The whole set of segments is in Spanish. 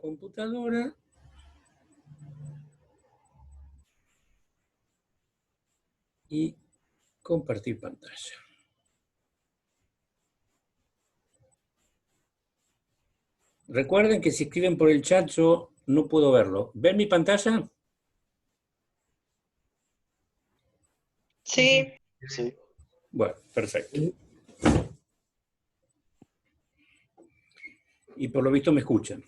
computadora. Y compartir pantalla. Recuerden que si escriben por el chat yo no puedo verlo. ¿Ven mi pantalla? Sí. Sí. Bueno, perfecto. Y por lo visto me escuchan.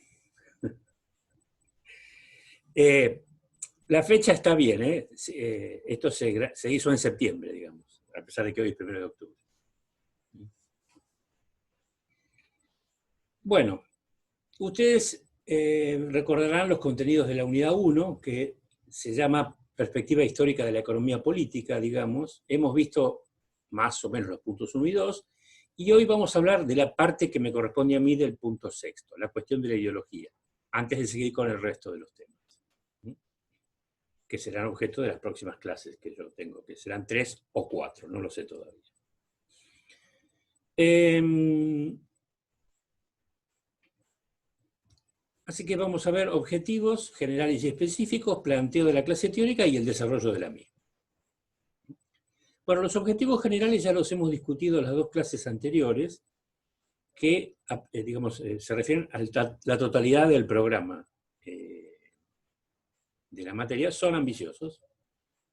La fecha está bien, ¿eh? Esto se hizo en septiembre, digamos, a pesar de que hoy es 1 de octubre. Bueno, ustedes recordarán los contenidos de la unidad 1, que se llama Perspectiva Histórica de la Economía Política, digamos. Hemos visto más o menos los puntos 1 y 2, y hoy vamos a hablar de la parte que me corresponde a mí del punto 6, la cuestión de la ideología, antes de seguir con el resto de los temas, que serán objeto de las próximas clases que yo tengo, que serán 3 o 4, no lo sé todavía. Así que vamos a ver objetivos generales y específicos, planteo de la clase teórica y el desarrollo de la misma. Bueno, los objetivos generales ya los hemos discutido en las 2 clases anteriores, que digamos, se refieren a la totalidad del programa de la materia. Son ambiciosos,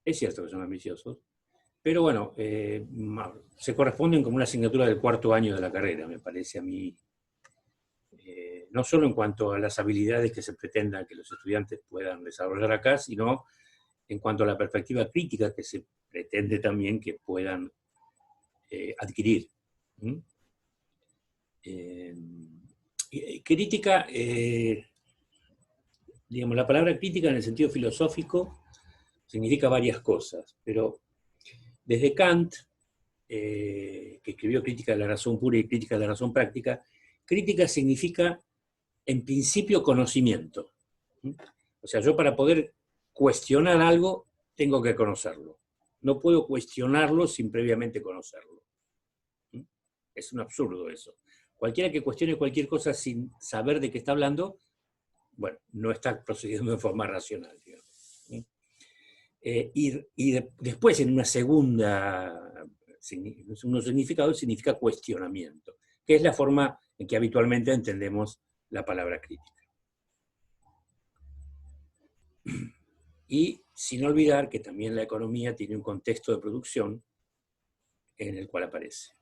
es cierto que son ambiciosos, pero bueno, se corresponden como una asignatura del 4º año de la carrera, me parece a mí. No solo en cuanto a las habilidades que se pretendan que los estudiantes puedan desarrollar acá, sino en cuanto a la perspectiva crítica que se pretende también que puedan adquirir. Crítica, digamos, la palabra crítica en el sentido filosófico significa varias cosas, pero desde Kant, que escribió Crítica de la Razón Pura y Crítica de la Razón Práctica, crítica significa, en principio, conocimiento. O sea, yo para poder cuestionar algo, tengo que conocerlo. No puedo cuestionarlo sin previamente conocerlo. Es un absurdo eso. Cualquiera que cuestione cualquier cosa sin saber de qué está hablando, bueno, no está procediendo de forma racional, digamos. Después, en una segunda, un significado, significa cuestionamiento, que es la forma en que habitualmente entendemos la palabra crítica. Y sin olvidar que también la economía tiene un contexto de producción en el cual aparece.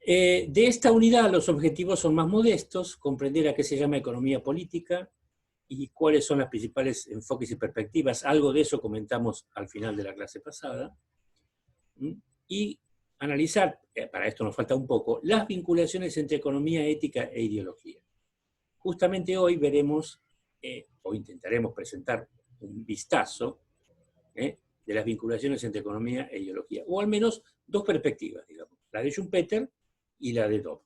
De esta unidad los objetivos son más modestos: comprender a qué se llama economía política y cuáles son las principales enfoques y perspectivas. Algo de eso comentamos al final de la clase pasada. Y analizar, para esto nos falta un poco, las vinculaciones entre economía, ética e ideología. Justamente hoy veremos, o intentaremos presentar un vistazo de las vinculaciones entre economía e ideología, o al menos 2 perspectivas, digamos, la de Schumpeter y la de Dobb.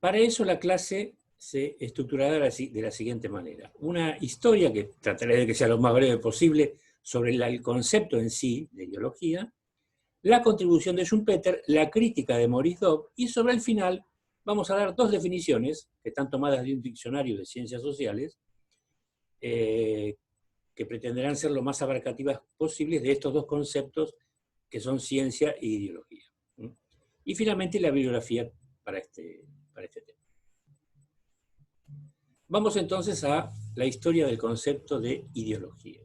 Para eso la clase se estructurará de la siguiente manera: una historia, que trataré de que sea lo más breve posible, sobre el concepto en sí de ideología, la contribución de Schumpeter, la crítica de Maurice Dobb, y sobre el final vamos a dar 2 definiciones que están tomadas de un diccionario de ciencias sociales, que pretenderán ser lo más abarcativas posibles de estos 2 conceptos que son ciencia e ideología. Y finalmente la bibliografía para este tema. Vamos entonces a la historia del concepto de ideología.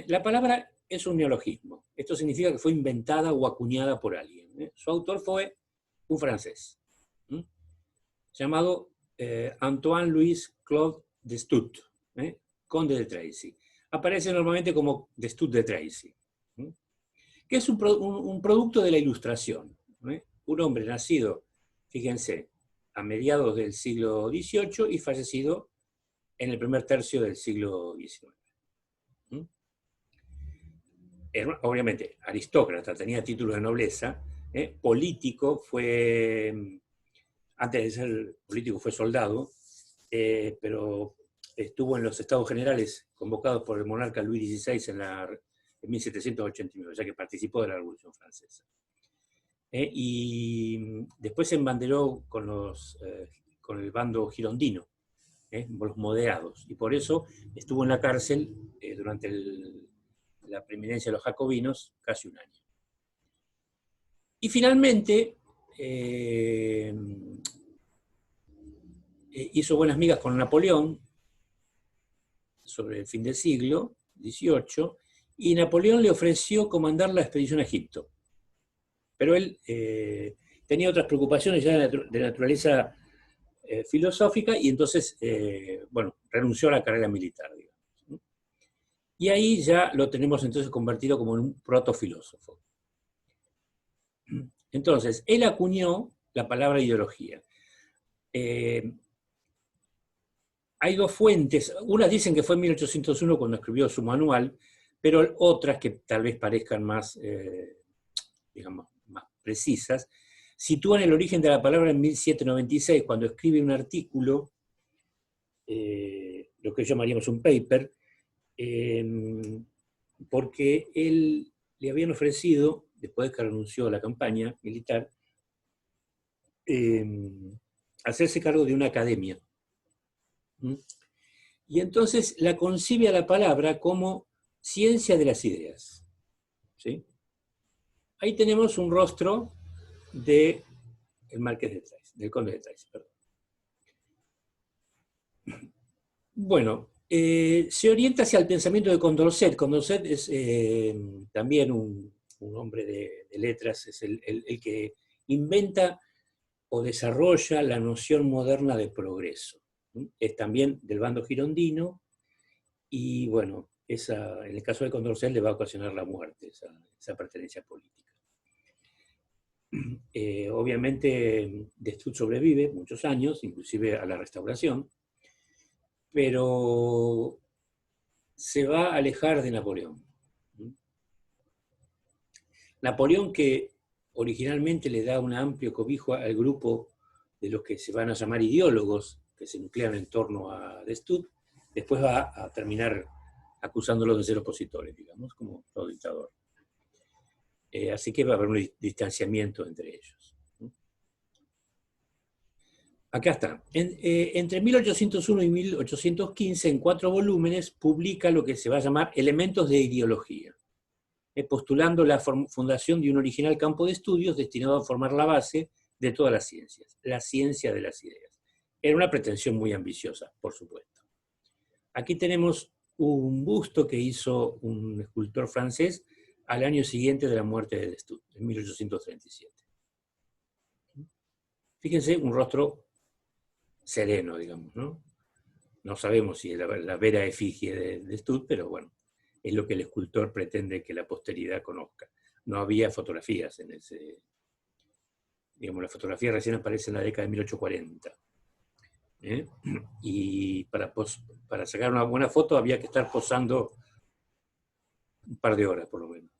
La palabra es un neologismo. Esto significa que fue inventada o acuñada por alguien. Su autor fue un francés, llamado Antoine-Louis Claude de Stout, conde de Tracy. Aparece normalmente como de Stout de Tracy, que es un producto de la Ilustración. Un hombre nacido, fíjense, a mediados del siglo XVIII y fallecido en el primer tercio del siglo XIX. Obviamente aristócrata, tenía título de nobleza, político, antes de ser político fue soldado, pero estuvo en los Estados Generales convocados por el monarca Luis XVI en 1789, ya que participó de la Revolución Francesa. y después se embanderó con el bando girondino, los moderados, y por eso estuvo en la cárcel durante la preeminencia de los jacobinos casi un año. Y finalmente hizo buenas migas con Napoleón sobre el fin del siglo XVIII, y Napoleón le ofreció comandar la expedición a Egipto. Pero él tenía otras preocupaciones ya de naturaleza filosófica, y entonces, bueno, renunció a la carrera militar, digamos. Y ahí ya lo tenemos entonces convertido como en un protofilósofo. Entonces, él acuñó la palabra ideología. Hay dos fuentes, unas dicen que fue en 1801 cuando escribió su manual, pero otras que tal vez parezcan más, digamos, más precisas, sitúan el origen de la palabra en 1796, cuando escribe un artículo, lo que llamaríamos un paper, porque él le habían ofrecido, después de que renunció a la campaña militar, hacerse cargo de una academia. Y entonces la concibe a la palabra como ciencia de las ideas. ¿Sí? Ahí tenemos un rostro del Marqués de Trais, del Conde de Trais, perdón. Bueno, se orienta hacia el pensamiento de Condorcet. Condorcet es también un hombre de letras, es el que inventa o desarrolla la noción moderna de progreso. Es también del bando girondino, y bueno, en el caso de Condorcet le va a ocasionar la muerte, esa pertenencia política. Obviamente Destutt sobrevive muchos años, inclusive a la Restauración, pero se va a alejar de Napoleón. Napoleón, que originalmente le da un amplio cobijo al grupo de los que se van a llamar ideólogos, que se nuclean en torno a Destutt, después va a terminar acusándolos de ser opositores, digamos, como todo dictador. Así que va a haber un distanciamiento entre ellos. Acá está. Entre 1801 y 1815, en 4 volúmenes, publica lo que se va a llamar Elementos de Ideología, postulando la fundación de un original campo de estudios destinado a formar la base de todas las ciencias, la ciencia de las ideas. Era una pretensión muy ambiciosa, por supuesto. Aquí tenemos un busto que hizo un escultor francés al año siguiente de la muerte de Destutt, en 1837. Fíjense, un rostro sereno, digamos, ¿no? No sabemos si es la vera efigie de Destutt, pero bueno, es lo que el escultor pretende que la posteridad conozca. No había fotografías en ese... Digamos, la fotografía recién aparece en la década de 1840. Y para sacar una buena foto había que estar posando un par de horas, por lo menos.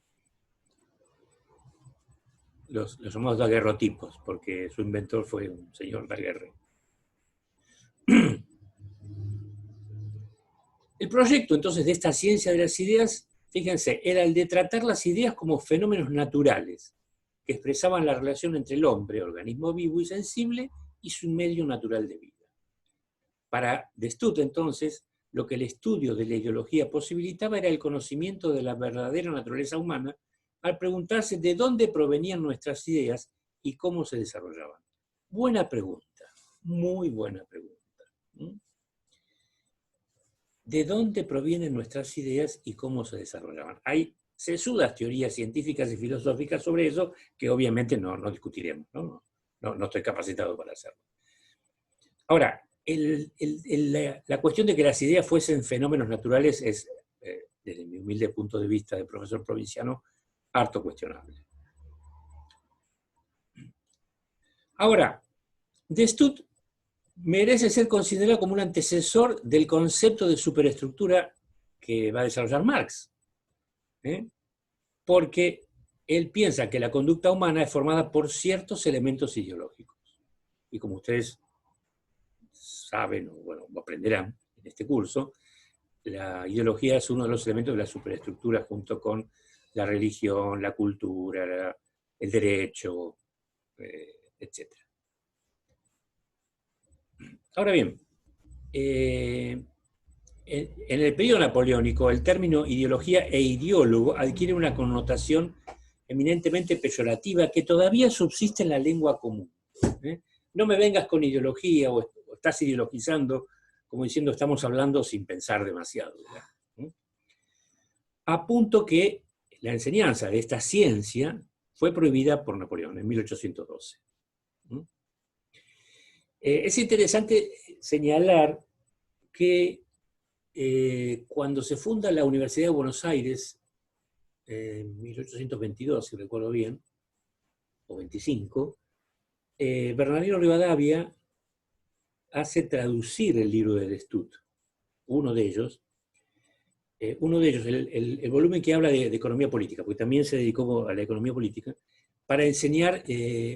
Los llamamos daguerrotipos, porque su inventor fue un señor Daguerre. El proyecto, entonces, de esta ciencia de las ideas, fíjense, era el de tratar las ideas como fenómenos naturales, que expresaban la relación entre el hombre, organismo vivo y sensible, y su medio natural de vida. Para Destutt, entonces, lo que el estudio de la ideología posibilitaba era el conocimiento de la verdadera naturaleza humana, al preguntarse de dónde provenían nuestras ideas y cómo se desarrollaban. Buena pregunta, muy buena pregunta. ¿De dónde provienen nuestras ideas y cómo se desarrollaban? Hay sesudas teorías científicas y filosóficas sobre eso, que obviamente no discutiremos, ¿no? No estoy capacitado para hacerlo. Ahora, la cuestión de que las ideas fuesen fenómenos naturales es, desde mi humilde punto de vista de profesor provinciano, harto cuestionable. Ahora, Destutt merece ser considerado como un antecesor del concepto de superestructura que va a desarrollar Marx, porque él piensa que la conducta humana es formada por ciertos elementos ideológicos. Y como ustedes saben, o bueno, aprenderán en este curso, la ideología es uno de los elementos de la superestructura junto con la religión, la cultura, el derecho, etc. Ahora bien, en el periodo napoleónico, el término ideología e ideólogo adquiere una connotación eminentemente peyorativa que todavía subsiste en la lengua común. No me vengas con ideología o estás ideologizando, como diciendo estamos hablando sin pensar demasiado. A punto que la enseñanza de esta ciencia fue prohibida por Napoleón en 1812. Es interesante señalar que cuando se funda la Universidad de Buenos Aires, en 1822, si recuerdo bien, o 25, Bernardino Rivadavia hace traducir el libro de Destut, uno de ellos, el volumen que habla de economía política, porque también se dedicó a la economía política, para enseñar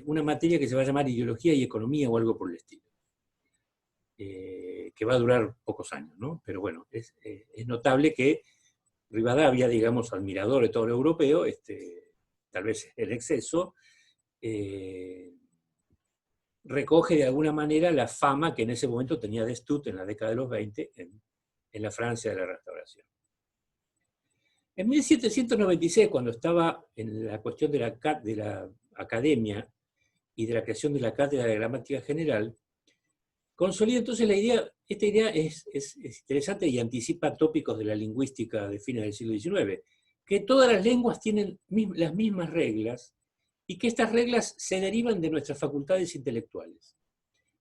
una materia que se va a llamar ideología y economía o algo por el estilo. Que va a durar pocos años, ¿no? Pero bueno, es notable que Rivadavia, digamos, admirador de todo lo europeo, tal vez en exceso, recoge de alguna manera la fama que en ese momento tenía Destut en la década de los 20 en la Francia de la Restauración. En 1796, cuando estaba en la cuestión de la academia y de la creación de la Cátedra de Gramática General, consolida entonces la idea. Esta idea es interesante y anticipa tópicos de la lingüística de fines del siglo XIX, que todas las lenguas tienen las mismas reglas y que estas reglas se derivan de nuestras facultades intelectuales,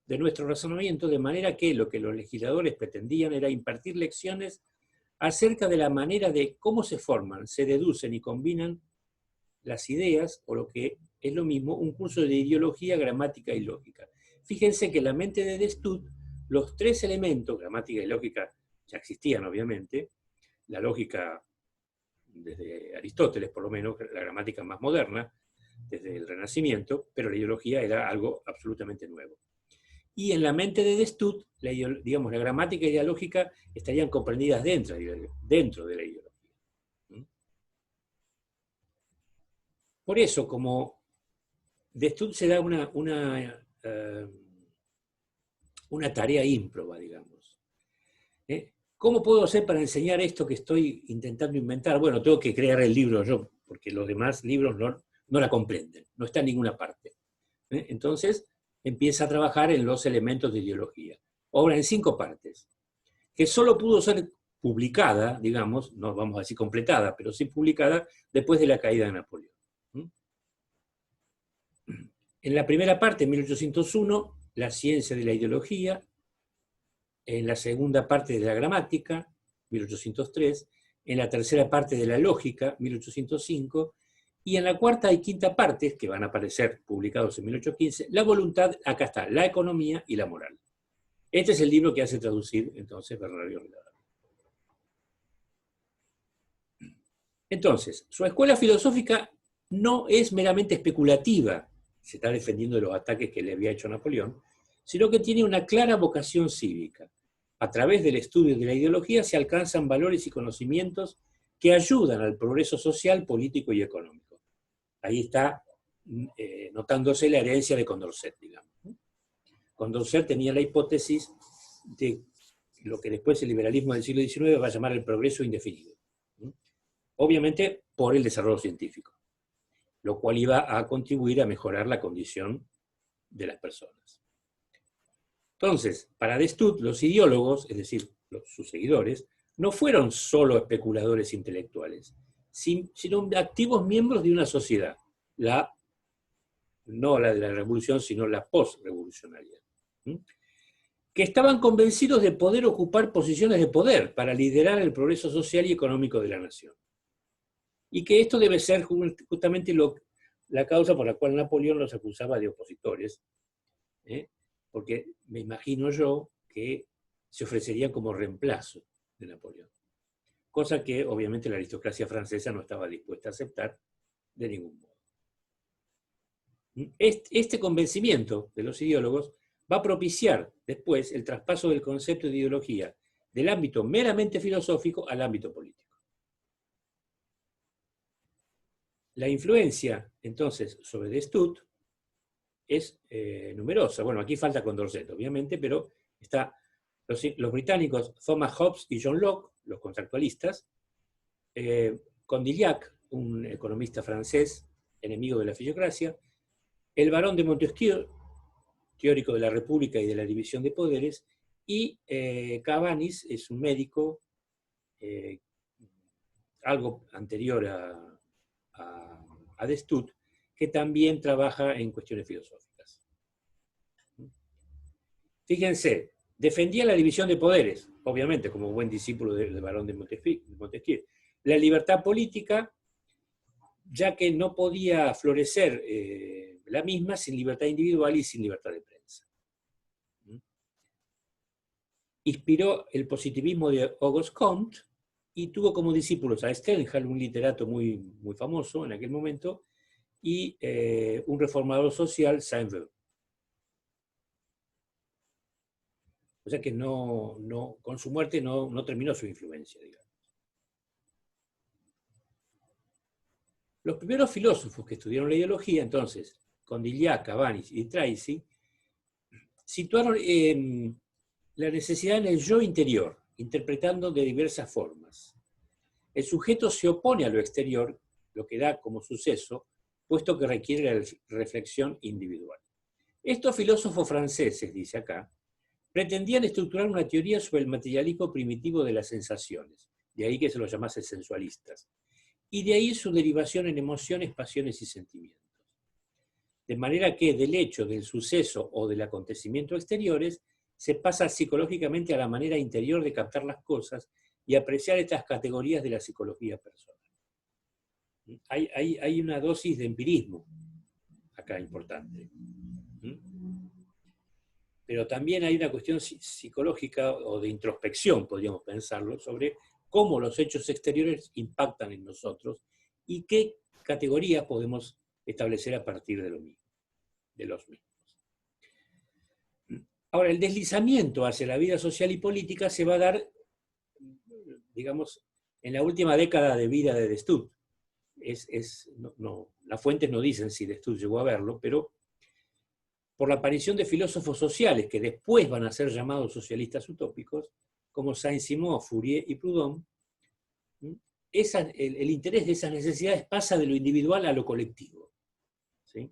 de nuestro razonamiento, de manera que lo que los legisladores pretendían era impartir lecciones acerca de la manera de cómo se forman, se deducen y combinan las ideas, o lo que es lo mismo, un curso de ideología, gramática y lógica. Fíjense que en la mente de Destut, los tres elementos, gramática y lógica, ya existían obviamente, la lógica desde Aristóteles por lo menos, la gramática más moderna, desde el Renacimiento, pero la ideología era algo absolutamente nuevo. Y en la mente de Destut, la gramática y la lógica estarían comprendidas dentro de la ideología. Por eso, como Destut se da una tarea ímproba, digamos. ¿Cómo puedo hacer para enseñar esto que estoy intentando inventar? Bueno, tengo que crear el libro yo, porque los demás libros no la comprenden, no está en ninguna parte. Entonces, empieza a trabajar en los elementos de ideología. Obra en 5 partes, que solo pudo ser publicada, digamos, no vamos a decir completada, pero sí publicada después de la caída de Napoleón. En la primera parte, en 1801, la ciencia de la ideología. En la segunda parte de la gramática, 1803. En la tercera parte de la lógica, 1805. Y en la cuarta y quinta partes, que van a aparecer publicados en 1815, la voluntad, acá está, la economía y la moral. Este es el libro que hace traducir entonces Bernardino Rivadavia. Entonces, su escuela filosófica no es meramente especulativa, se está defendiendo de los ataques que le había hecho Napoleón, sino que tiene una clara vocación cívica. A través del estudio de la ideología se alcanzan valores y conocimientos que ayudan al progreso social, político y económico. Ahí está notándose la herencia de Condorcet, digamos. Condorcet tenía la hipótesis de lo que después el liberalismo del siglo XIX va a llamar el progreso indefinido. Obviamente por el desarrollo científico, lo cual iba a contribuir a mejorar la condición de las personas. Entonces, para Destut, los ideólogos, es decir, sus seguidores, no fueron solo especuladores intelectuales, sino activos miembros de una sociedad, no la de la revolución, sino la post-revolucionaria, que estaban convencidos de poder ocupar posiciones de poder para liderar el progreso social y económico de la nación. Y que esto debe ser justamente la causa por la cual Napoleón los acusaba de opositores, porque me imagino yo que se ofrecerían como reemplazo de Napoleón. Cosa que obviamente la aristocracia francesa no estaba dispuesta a aceptar de ningún modo. Este convencimiento de los ideólogos va a propiciar después el traspaso del concepto de ideología del ámbito meramente filosófico al ámbito político. La influencia, entonces, sobre Destut es numerosa. Bueno, aquí falta Condorcet, obviamente, pero está los británicos Thomas Hobbes y John Locke, los contractualistas, Condillac, un economista francés, enemigo de la fisiocracia, el barón de Montesquieu, teórico de la República y de la división de poderes, y Cabanis es un médico, algo anterior a de Stud, que también trabaja en cuestiones filosóficas. Fíjense, defendía la división de poderes, obviamente, como buen discípulo del barón de Montesquieu. La libertad política, ya que no podía florecer la misma sin libertad individual y sin libertad de prensa. Inspiró el positivismo de Auguste Comte y tuvo como discípulos a Stendhal, un literato muy, muy famoso en aquel momento, y un reformador social, Saint-Beuve. O sea que con su muerte no terminó su influencia, digamos. Los primeros filósofos que estudiaron la ideología, entonces, Condillac, Cabanis y Tracy, situaron la necesidad en el yo interior, interpretando de diversas formas. El sujeto se opone a lo exterior, lo que da como suceso, puesto que requiere la reflexión individual. Estos filósofos franceses, dice acá, pretendían estructurar una teoría sobre el materialismo primitivo de las sensaciones, de ahí que se los llamase sensualistas, y de ahí su derivación en emociones, pasiones y sentimientos. De manera que del hecho, del suceso o del acontecimiento exteriores, se pasa psicológicamente a la manera interior de captar las cosas y apreciar estas categorías de la psicología personal. Hay una dosis de empirismo acá importante. Pero también hay una cuestión psicológica o de introspección, podríamos pensarlo, sobre cómo los hechos exteriores impactan en nosotros y qué categorías podemos establecer a partir de los mismos. Ahora, el deslizamiento hacia la vida social y política se va a dar, digamos, en la última década de vida de Stud. Las fuentes no dicen si de Stud llegó a verlo, pero por la aparición de filósofos sociales que después van a ser llamados socialistas utópicos, como Saint-Simon, Fourier y Proudhon, el interés de esas necesidades pasa de lo individual a lo colectivo, ¿sí?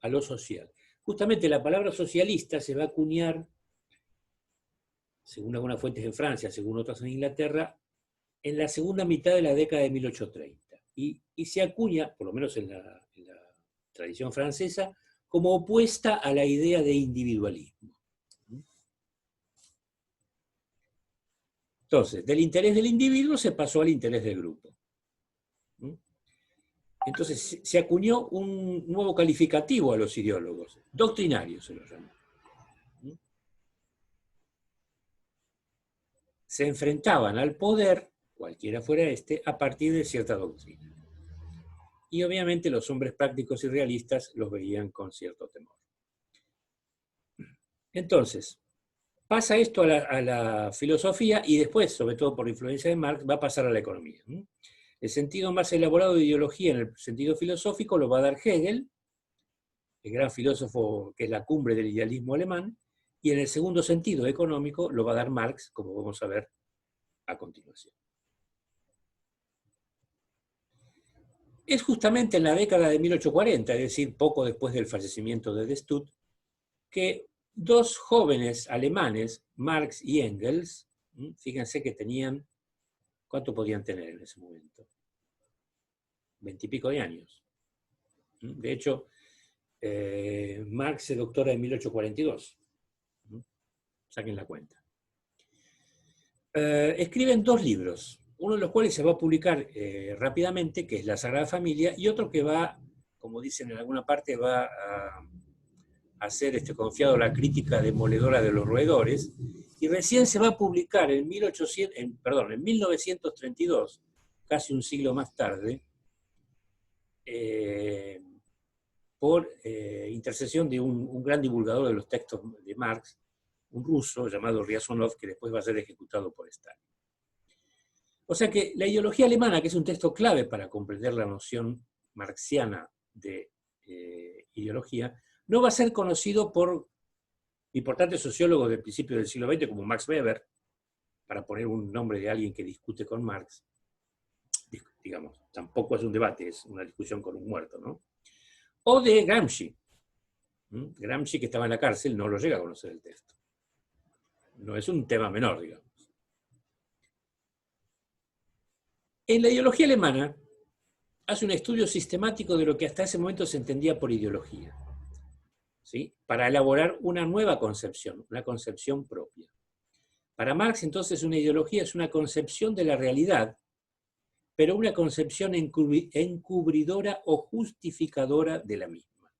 A lo social. Justamente la palabra socialista se va a acuñar, según algunas fuentes en Francia, según otras en Inglaterra, en la segunda mitad de la década de 1830. Y se acuña, por lo menos en la tradición francesa, como opuesta a la idea de individualismo. Entonces, del interés del individuo se pasó al interés del grupo. Entonces, se acuñó un nuevo calificativo a los ideólogos, doctrinario se lo llamó. Se enfrentaban al poder, cualquiera fuera este, a partir de cierta doctrina. Y obviamente los hombres prácticos y realistas los veían con cierto temor. Entonces, pasa esto a la filosofía y después, sobre todo por influencia de Marx, va a pasar a la economía. El sentido más elaborado de ideología en el sentido filosófico lo va a dar Hegel, el gran filósofo que es la cumbre del idealismo alemán, y en el segundo sentido económico lo va a dar Marx, como vamos a ver a continuación. Es justamente en la década de 1840, es decir, poco después del fallecimiento de Stud, que dos jóvenes alemanes, Marx y Engels, fíjense que tenían, ¿cuánto podían tener en ese momento? 20 y pico de años. De hecho, Marx se doctora en 1842. Saquen la cuenta. Escriben dos libros, uno de los cuales se va a publicar rápidamente, que es La Sagrada Familia, y otro que va, como dicen en alguna parte, va a ser confiado a la crítica demoledora de los roedores, y recién se va a publicar en 1932, casi un siglo más tarde, por intercesión de un gran divulgador de los textos de Marx, un ruso llamado Ryazanov, que después va a ser ejecutado por Stalin. O sea que la ideología alemana, que es un texto clave para comprender la noción marxiana de ideología, no va a ser conocido por importantes sociólogos del principio del siglo XX, como Max Weber, para poner un nombre de alguien que discute con Marx. Digamos, tampoco es un debate, es una discusión con un muerto, ¿no? O de Gramsci. Gramsci, que estaba en la cárcel, no lo llega a conocer el texto. No es un tema menor, digamos. En la ideología alemana hace un estudio sistemático de lo que hasta ese momento se entendía por ideología, ¿sí? Para elaborar una nueva concepción, una concepción propia. Para Marx, entonces, una ideología es una concepción de la realidad, pero una concepción encubridora o justificadora de la misma.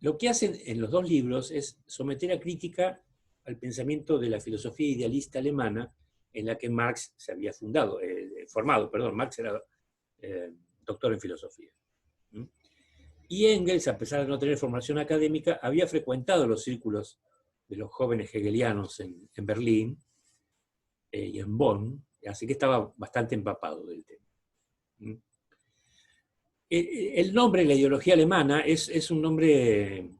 Lo que hacen en los dos libros es someter a crítica al pensamiento de la filosofía idealista alemana en la que Marx se había formado. Marx era doctor en filosofía. Y Engels, a pesar de no tener formación académica, había frecuentado los círculos de los jóvenes hegelianos en Berlín y en Bonn, así que estaba bastante empapado del tema. El nombre, la ideología alemana, es un nombre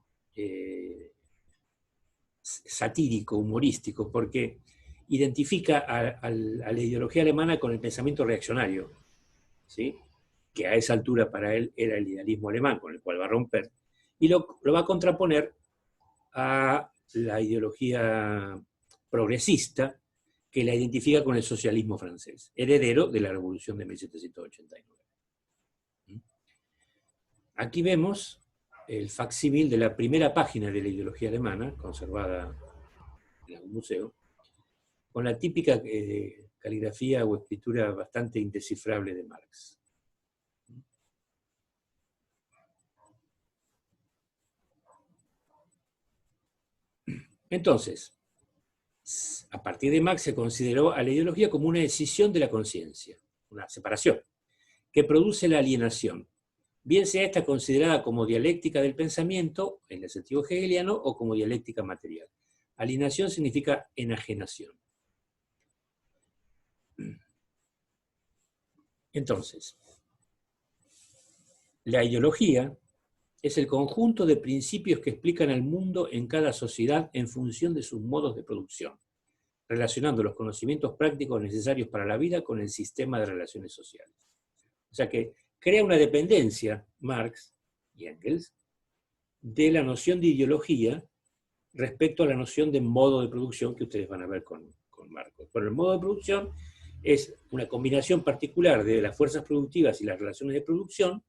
satírico, humorístico, porque identifica a la ideología alemana con el pensamiento reaccionario, ¿sí? Que a esa altura para él era el idealismo alemán, con el cual va a romper, y lo va a contraponer a la ideología progresista, que la identifica con el socialismo francés, heredero de la Revolución de 1789. Aquí vemos el facsímil de la primera página de la ideología alemana, conservada en algún museo, con la típica caligrafía o escritura bastante indescifrable de Marx. Entonces, a partir de Marx se consideró a la ideología como una decisión de la conciencia, una separación, que produce la alienación, bien sea esta considerada como dialéctica del pensamiento, en el sentido hegeliano, o como dialéctica material. Alienación significa enajenación. Entonces, la ideología es el conjunto de principios que explican al mundo en cada sociedad en función de sus modos de producción, relacionando los conocimientos prácticos necesarios para la vida con el sistema de relaciones sociales. O sea que crea una dependencia, Marx y Engels, de la noción de ideología respecto a la noción de modo de producción que ustedes van a ver con Marx. Bueno, el modo de producción es una combinación particular de las fuerzas productivas y las relaciones de producción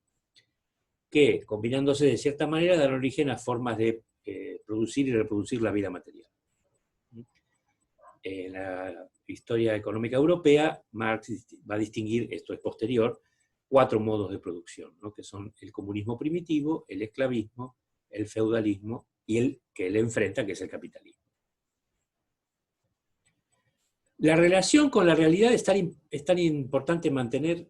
que, combinándose de cierta manera, dan origen a formas de producir y reproducir la vida material. En la historia económica europea, Marx va a distinguir, esto es posterior, 4 modos de producción, ¿no? Que son el comunismo primitivo, el esclavismo, el feudalismo y el que él enfrenta, que es el capitalismo. La relación con la realidad es tan importante mantener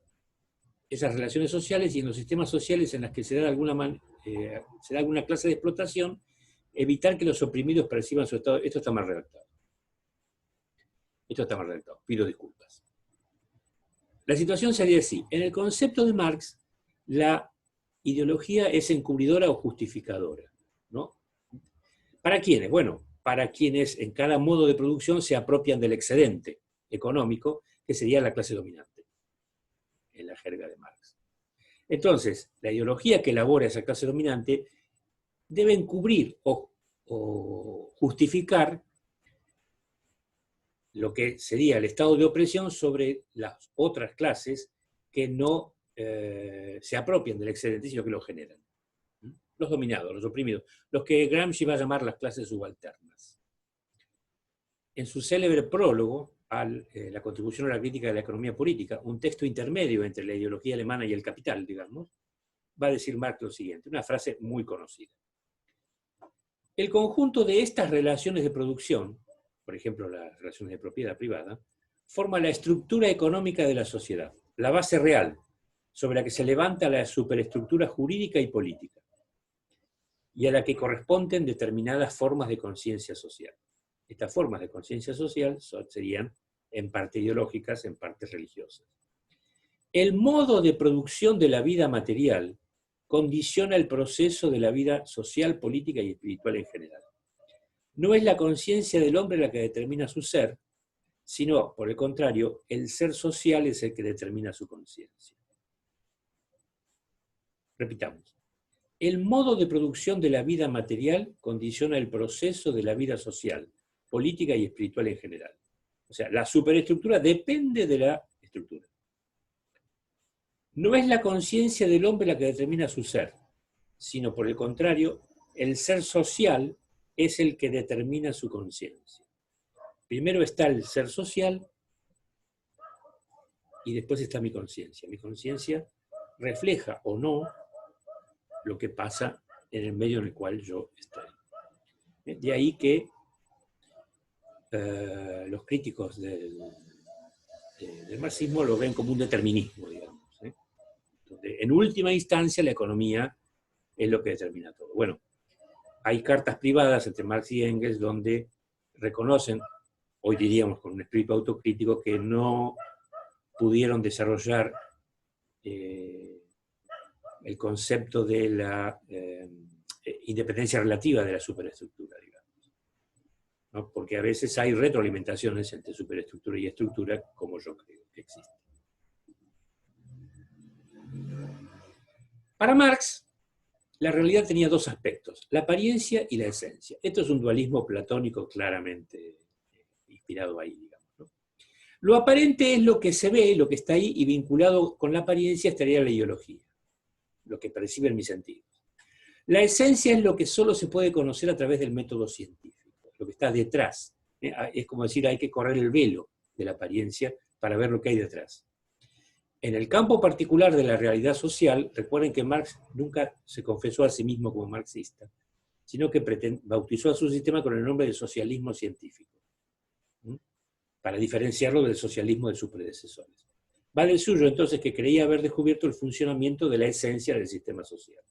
esas relaciones sociales, y en los sistemas sociales en los que se da alguna clase de explotación, evitar que los oprimidos perciban su estado. Esto está mal redactado. Pido disculpas. La situación sería así. En el concepto de Marx, la ideología es encubridora o justificadora, ¿no? ¿Para quiénes? Bueno, para quienes en cada modo de producción se apropian del excedente económico, que sería la clase dominante, en la jerga de Marx. Entonces, la ideología que elabora esa clase dominante debe encubrir o justificar lo que sería el estado de opresión sobre las otras clases que no se apropian del excedente, sino que lo generan. Los dominados, los oprimidos, los que Gramsci va a llamar las clases subalternas. En su célebre prólogo a la contribución a la crítica de la economía política, un texto intermedio entre la ideología alemana y el capital, digamos, va a decir Marx lo siguiente, una frase muy conocida. El conjunto de estas relaciones de producción, por ejemplo las relaciones de propiedad privada, forma la estructura económica de la sociedad, la base real, sobre la que se levanta la superestructura jurídica y política, y a la que corresponden determinadas formas de conciencia social. Estas formas de conciencia social serían en parte ideológicas, en parte religiosas. El modo de producción de la vida material condiciona el proceso de la vida social, política y espiritual en general. No es la conciencia del hombre la que determina su ser, sino, por el contrario, el ser social es el que determina su conciencia. Repitamos. El modo de producción de la vida material condiciona el proceso de la vida social, política y espiritual en general. O sea, la superestructura depende de la estructura. No es la conciencia del hombre la que determina su ser, sino por el contrario, el ser social es el que determina su conciencia. Primero está el ser social y después está mi conciencia. Mi conciencia refleja o no lo que pasa en el medio en el cual yo estoy. De ahí que los críticos del marxismo lo ven como un determinismo, digamos, donde en última instancia la economía es lo que determina todo. Bueno, hay cartas privadas entre Marx y Engels donde reconocen, hoy diríamos con un espíritu autocrítico, que no pudieron desarrollar el concepto de la independencia relativa de la superestructura, digamos, ¿no? Porque a veces hay retroalimentaciones entre superestructura y estructura, como yo creo que existe. Para Marx, la realidad tenía dos aspectos, la apariencia y la esencia. Esto es un dualismo platónico claramente inspirado ahí, digamos, ¿no? Lo aparente es lo que se ve, lo que está ahí, y vinculado con la apariencia estaría la ideología, lo que perciben mis sentidos. La esencia es lo que solo se puede conocer a través del método científico, lo que está detrás. Es como decir, hay que correr el velo de la apariencia para ver lo que hay detrás. En el campo particular de la realidad social, recuerden que Marx nunca se confesó a sí mismo como marxista, sino que bautizó a su sistema con el nombre de socialismo científico, para diferenciarlo del socialismo de sus predecesores. Va del suyo entonces que creía haber descubierto el funcionamiento de la esencia del sistema social.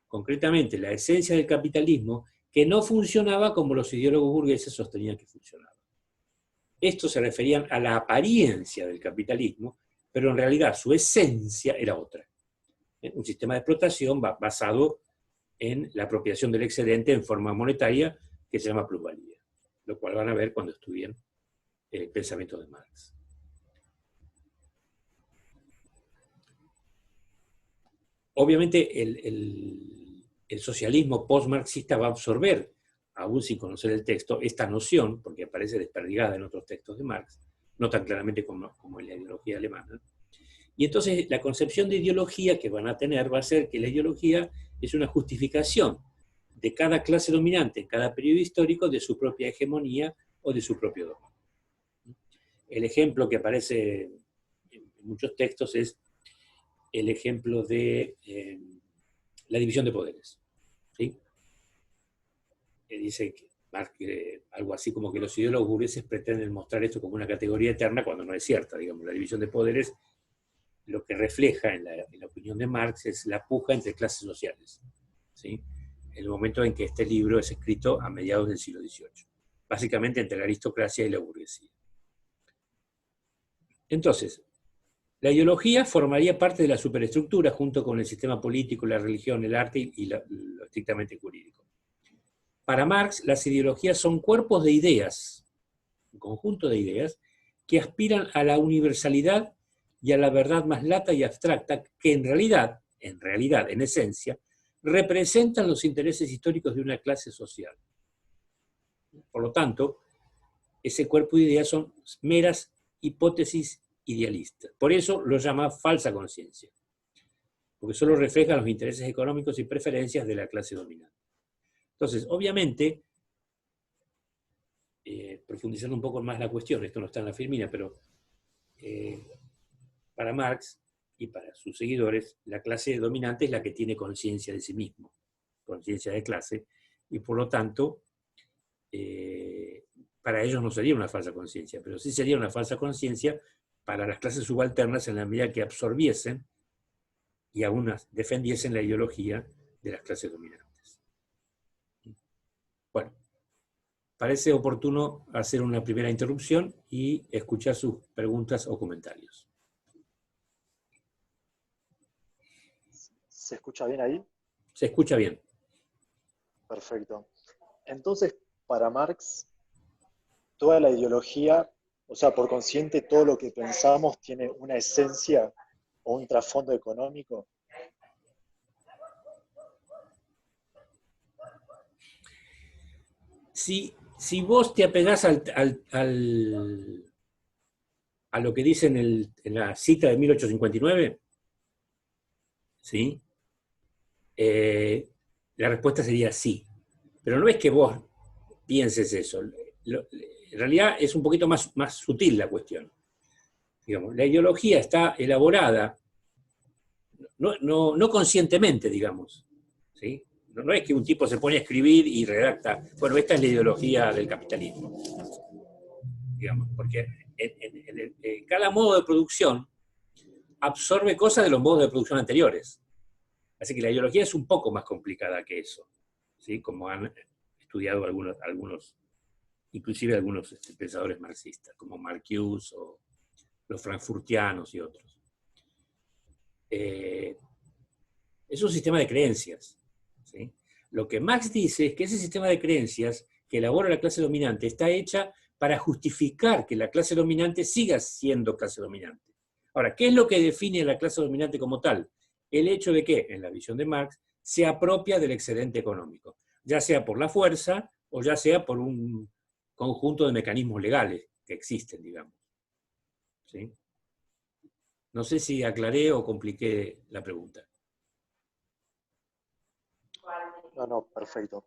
Concretamente, la esencia del capitalismo que no funcionaba como los ideólogos burgueses sostenían que funcionaba. Estos se referían a la apariencia del capitalismo, pero en realidad su esencia era otra. Un sistema de explotación basado en la apropiación del excedente en forma monetaria que se llama plusvalía, lo cual van a ver cuando estudien el pensamiento de Marx. Obviamente el socialismo post-marxista va a absorber, aún sin conocer el texto, esta noción, porque aparece desperdigada en otros textos de Marx, no tan claramente como en la ideología alemana. Y entonces la concepción de ideología que van a tener va a ser que la ideología es una justificación de cada clase dominante en cada periodo histórico de su propia hegemonía o de su propio dominio. El ejemplo que aparece en muchos textos es el ejemplo de la división de poderes. ¿Sí? Dice que Marx quiere algo así como que los ideólogos burgueses pretenden mostrar esto como una categoría eterna cuando no es cierta. Digamos, la división de poderes lo que refleja en la opinión de Marx es la puja entre clases sociales, ¿sí? En el momento en que este libro es escrito a mediados del siglo XVIII, básicamente entre la aristocracia y la burguesía. Entonces, la ideología formaría parte de la superestructura junto con el sistema político, la religión, el arte y lo estrictamente jurídico. Para Marx, las ideologías son cuerpos de ideas, un conjunto de ideas, que aspiran a la universalidad y a la verdad más lata y abstracta, que en realidad, en esencia, representan los intereses históricos de una clase social. Por lo tanto, ese cuerpo de ideas son meras hipótesis idealistas. Por eso lo llama falsa conciencia, porque solo reflejan los intereses económicos y preferencias de la clase dominante. Entonces, obviamente, profundizando un poco más la cuestión, esto no está en la Firmina, pero para Marx y para sus seguidores, la clase dominante es la que tiene conciencia de sí mismo, conciencia de clase, y por lo tanto, para ellos no sería una falsa conciencia, pero sí sería una falsa conciencia para las clases subalternas en la medida que absorbiesen y aún defendiesen la ideología de las clases dominantes. Bueno, parece oportuno hacer una primera interrupción y escuchar sus preguntas o comentarios. ¿Se escucha bien ahí? Se escucha bien. Perfecto. Entonces, para Marx, toda la ideología, o sea, por consiguiente, todo lo que pensamos tiene una esencia o un trasfondo económico. Si vos te apegás a lo que dice en la cita de 1859, ¿sí? La respuesta sería sí. Pero no es que vos pienses eso. En realidad es un poquito más sutil la cuestión. Digamos, la ideología está elaborada no conscientemente, digamos. ¿Sí? No es que un tipo se pone a escribir y redacta, bueno, esta es la ideología del capitalismo, digamos, porque en cada modo de producción absorbe cosas de los modos de producción anteriores. Así que la ideología es un poco más complicada que eso, ¿sí? Como han estudiado algunos inclusive algunos pensadores marxistas, como Marcuse o los frankfurtianos y otros. Es un sistema de creencias, ¿sí? Lo que Marx dice es que ese sistema de creencias que elabora la clase dominante está hecha para justificar que la clase dominante siga siendo clase dominante. Ahora, ¿qué es lo que define a la clase dominante como tal? El hecho de que, en la visión de Marx, se apropia del excedente económico, ya sea por la fuerza o ya sea por un conjunto de mecanismos legales que existen, digamos. ¿Sí? No sé si aclaré o compliqué la pregunta. No, no, perfecto.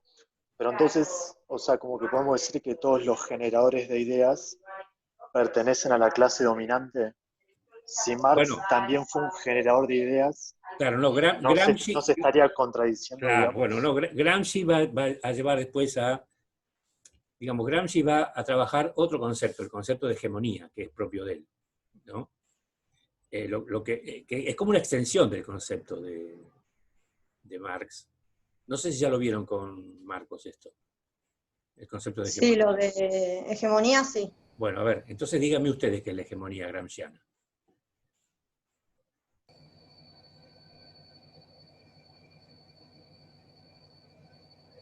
Pero entonces, o sea, como que podemos decir que todos los generadores de ideas pertenecen a la clase dominante. Si Marx Bueno, también fue un generador de ideas, claro, no, no Gramsci, se estaría contradiciendo, claro, bueno, digamos. no, Gramsci va a llevar después digamos, Gramsci va a trabajar otro concepto, el concepto de hegemonía, que es propio de él, ¿no? Que es como una extensión del concepto de Marx. No sé si ya lo vieron con Marcos esto, el concepto de Sí, hegemonía. lo de hegemonía, sí. Bueno, a ver, entonces díganme ustedes qué es la hegemonía gramsciana.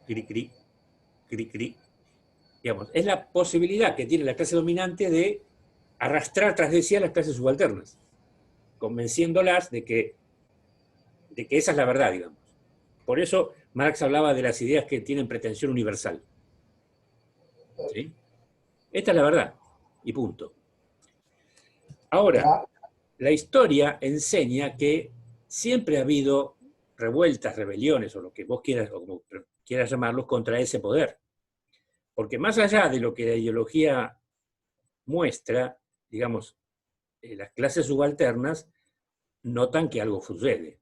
Cri, cri, cri, cri. Digamos, es la posibilidad que tiene la clase dominante de arrastrar tras de sí a las clases subalternas, convenciéndolas de que esa es la verdad, digamos. Por eso Marx hablaba de las ideas que tienen pretensión universal. ¿Sí? Esta es la verdad, y punto. Ahora, la historia enseña que siempre ha habido revueltas, rebeliones, o lo que vos quieras, o como quieras llamarlos, contra ese poder. Porque más allá de lo que la ideología muestra, digamos, las clases subalternas notan que algo sucede.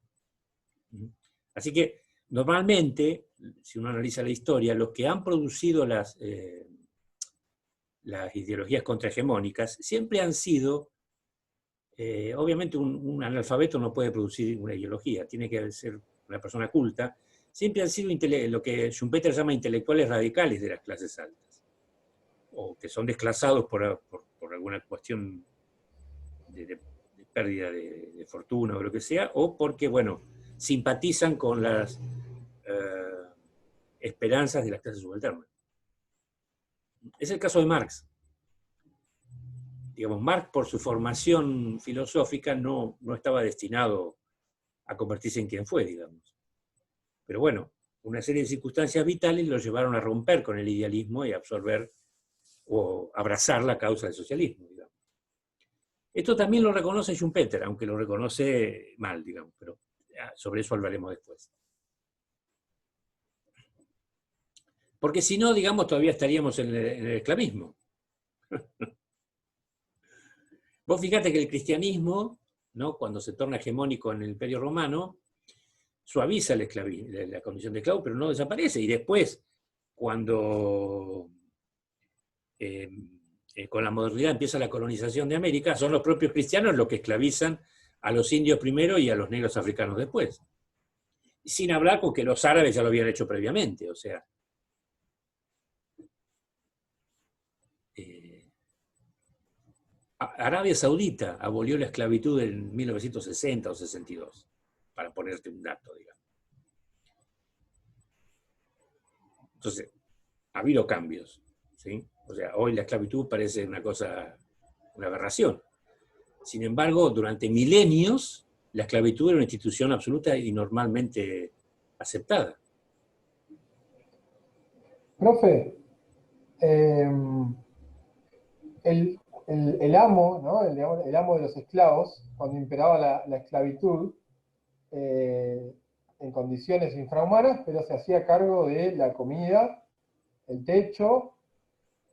Así que, normalmente, si uno analiza la historia, los que han producido las ideologías contrahegemónicas siempre han sido, obviamente un analfabeto no puede producir una ideología, tiene que ser una persona culta, siempre han sido lo que Schumpeter llama intelectuales radicales de las clases altas, o que son desclasados por alguna cuestión de pérdida de fortuna o lo que sea, o porque, bueno, simpatizan con las esperanzas de las clases subalternas. Es el caso de Marx. Digamos, Marx, por su formación filosófica, no estaba destinado a convertirse en quien fue, digamos. Pero bueno, una serie de circunstancias vitales lo llevaron a romper con el idealismo y a absorber o abrazar la causa del socialismo, digamos. Esto también lo reconoce Schumpeter, aunque lo reconoce mal, digamos, pero sobre eso hablaremos después. Porque si no, digamos, todavía estaríamos en el esclavismo. Vos fíjate que el cristianismo, ¿no?, cuando se torna hegemónico en el Imperio Romano, suaviza la condición de esclavo, pero no desaparece. Y después, cuando con la modernidad empieza la colonización de América, son los propios cristianos los que esclavizan a los indios primero y a los negros africanos después. Sin hablar con que los árabes ya lo habían hecho previamente, o sea. Arabia Saudita abolió la esclavitud en 1960 o 62. para ponerte un dato, digamos. Entonces, ha habido cambios, ¿sí? O sea, hoy la esclavitud parece una cosa, una aberración. Sin embargo, durante milenios, la esclavitud era una institución absoluta y normalmente aceptada. Profe, eh, el amo, ¿no? El amo de los esclavos, cuando imperaba la esclavitud, eh, en condiciones infrahumanas, pero se hacía cargo de la comida, el techo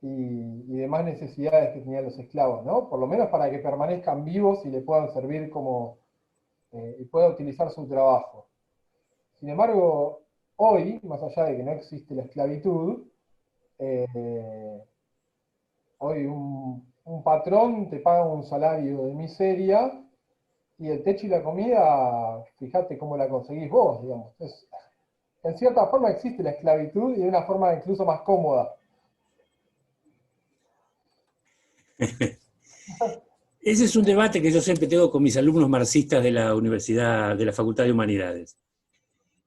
y demás necesidades que tenían los esclavos, ¿no? Por lo menos para que permanezcan vivos y le puedan servir como, y pueda utilizar su trabajo. Sin embargo, hoy, más allá de que no existe la esclavitud, eh, hoy un patrón te paga un salario de miseria y el techo y la comida, fíjate cómo la conseguís vos, digamos. En cierta forma existe la esclavitud y de una forma incluso más cómoda. Ese es un debate que yo siempre tengo con mis alumnos marxistas de la Universidad, de la Facultad de Humanidades.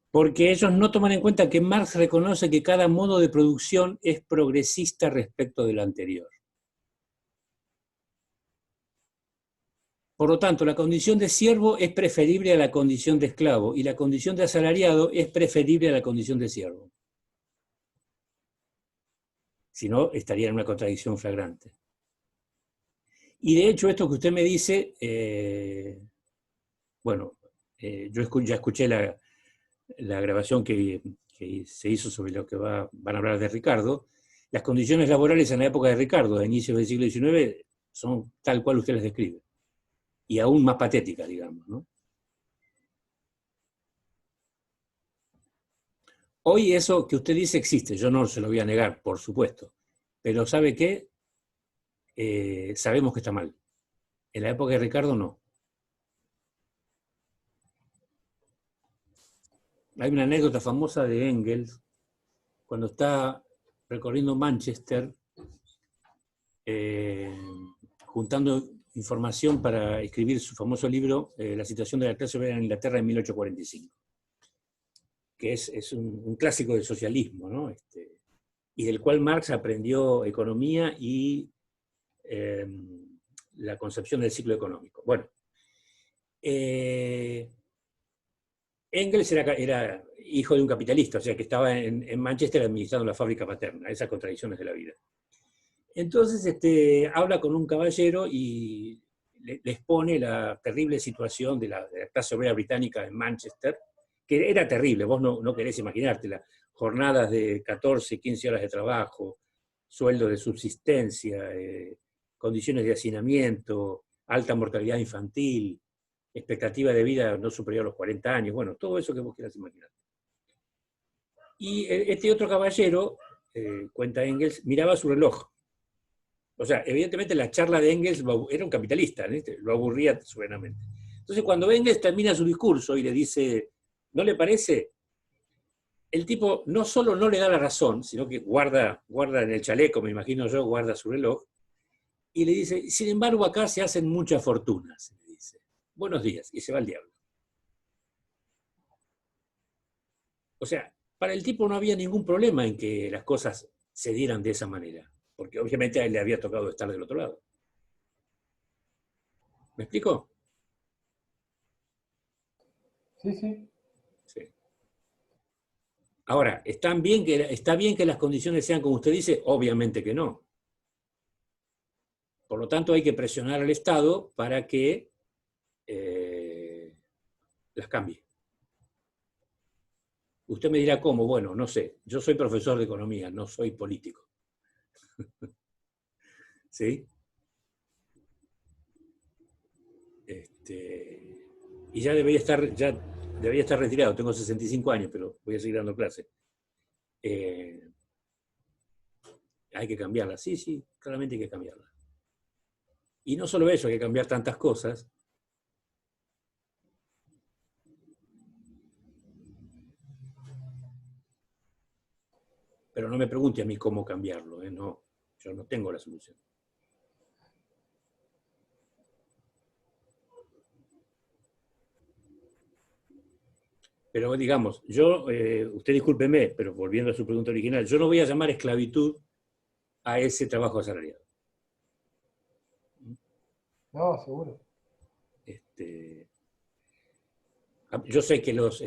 Porque ellos no toman en cuenta que Marx reconoce que cada modo de producción es progresista respecto del anterior. Por lo tanto, la condición de siervo es preferible a la condición de esclavo y la condición de asalariado es preferible a la condición de siervo. Si no, estaría en una contradicción flagrante. Y de hecho, esto que usted me dice, bueno, yo ya escuché la grabación que se hizo sobre lo que van a hablar de Ricardo. Las condiciones laborales en la época de Ricardo, a inicios del siglo XIX, son tal cual usted las describe. Y aún más patéticas, digamos, ¿no? Hoy eso que usted dice existe, yo no se lo voy a negar, por supuesto. Pero ¿sabe qué? Sabemos que está mal. En la época de Ricardo no. Hay una anécdota famosa de Engels, cuando está recorriendo Manchester, juntando información para escribir su famoso libro, La situación de la clase obrera en Inglaterra en 1845, que es un clásico del socialismo, ¿no? Y del cual Marx aprendió economía y la concepción del ciclo económico. Bueno, Engels era hijo de un capitalista, o sea que estaba en Manchester administrando la fábrica paterna, esas contradicciones de la vida. Entonces habla con un caballero y le expone la terrible situación de la clase obrera británica en Manchester, que era terrible, vos no querés imaginártela. Jornadas de 14, 15 horas de trabajo, sueldo de subsistencia, condiciones de hacinamiento, alta mortalidad infantil, expectativa de vida no superior a los 40 años, bueno, todo eso que vos quieras imaginar. Y este otro caballero, cuenta Engels, miraba su reloj. O sea, evidentemente la charla de Engels era un capitalista, ¿no? Lo aburría soberanamente. Entonces, cuando Engels termina su discurso y le dice, ¿no le parece? El tipo no solo no le da la razón, sino que guarda en el chaleco, me imagino yo, guarda su reloj, y le dice, sin embargo, acá se hacen muchas fortunas, le dice. Buenos días, y se va al diablo. O sea, para el tipo no había ningún problema en que las cosas se dieran de esa manera, porque obviamente a él le había tocado estar del otro lado. ¿Me explico? Sí, sí. Sí. Ahora, ¿está bien que las condiciones sean como usted dice? Obviamente que no. Por lo tanto, hay que presionar al Estado para que las cambie. Usted me dirá cómo, bueno, no sé. Yo soy profesor de economía, no soy político. ¿Sí? Y ya debería estar retirado, tengo 65 años, pero voy a seguir dando clase. Hay que cambiarla, sí, claramente hay que cambiarla. Y no solo eso, hay que cambiar tantas cosas. Pero no me pregunte a mí cómo cambiarlo, no, yo no tengo la solución. Pero digamos, yo, usted discúlpeme, pero volviendo a su pregunta original, yo no voy a llamar esclavitud a ese trabajo asalariado. No, seguro. Yo sé que los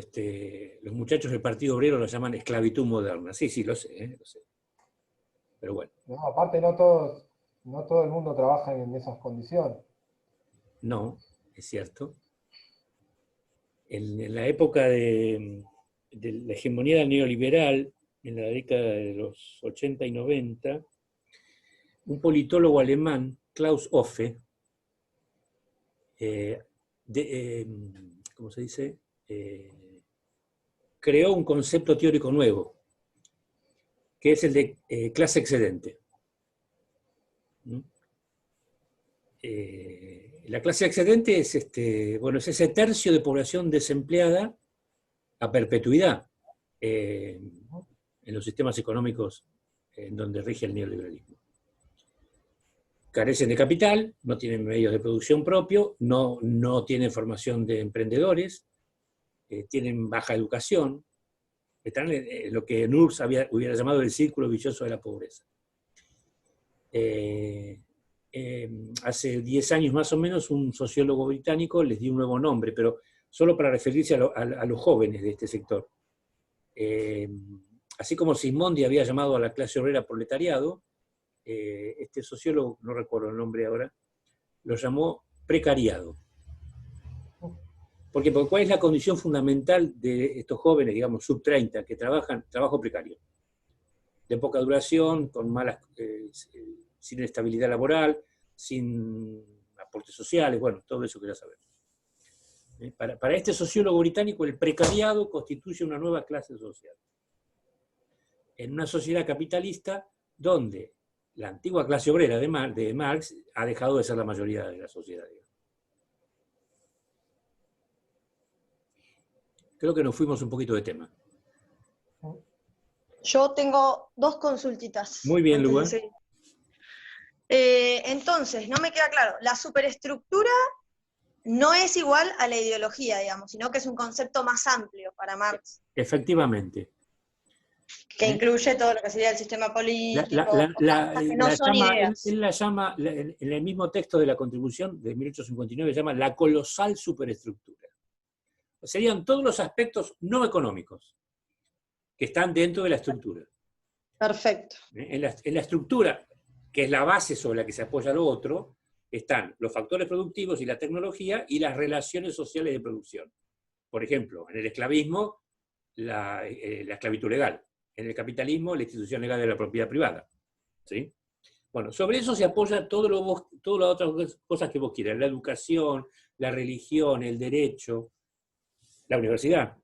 muchachos del Partido Obrero lo llaman esclavitud moderna. Sí, sí, lo sé, lo sé. Pero bueno. No, aparte no todo el mundo trabaja en esas condiciones. No, es cierto. En la época de la hegemonía neoliberal, en la década de los 80 y 90, un politólogo alemán, Klaus Hoffe, ¿cómo se dice? Creó un concepto teórico nuevo, que es el de clase excedente. La clase excedente es, es ese tercio de población desempleada a perpetuidad en los sistemas económicos en donde rige el neoliberalismo. Carecen de capital, no tienen medios de producción propio, no tienen formación de emprendedores, tienen baja educación, están en lo que Nurs hubiera llamado el círculo vicioso de la pobreza. Hace 10 años más o menos un sociólogo británico les dio un nuevo nombre, pero solo para referirse a los jóvenes de este sector. Así como Sismondi había llamado a la clase obrera proletariado, este sociólogo, no recuerdo el nombre ahora, lo llamó precariado. Porque ¿cuál es la condición fundamental de estos jóvenes, digamos, sub-30, que trabajan trabajo precario? De poca duración, con sin estabilidad laboral, sin aportes sociales, bueno, todo eso que ya sabemos. Para este sociólogo británico, el precariado constituye una nueva clase social. En una sociedad capitalista donde la antigua clase obrera de Marx ha dejado de ser la mayoría de la sociedad. Creo que nos fuimos un poquito de tema. Yo tengo 2 consultitas. Muy bien, Luga. Entonces, no me queda claro, la superestructura no es igual a la ideología, digamos, sino que es un concepto más amplio para Marx. Efectivamente. Que incluye todo lo que sería el sistema político, que no son ideas. Él la llama, en el mismo texto de la Contribución de 1859, llama la colosal superestructura. Serían todos los aspectos no económicos que están dentro de la estructura. Perfecto. En la estructura, que es la base sobre la que se apoya lo otro, están los factores productivos y la tecnología y las relaciones sociales de producción. Por ejemplo, en el esclavismo, la esclavitud legal. En el capitalismo, la institución legal de la propiedad privada. ¿Sí? Bueno, sobre eso se apoya todas las otras cosas que vos quieras. La educación, la religión, el derecho, la universidad.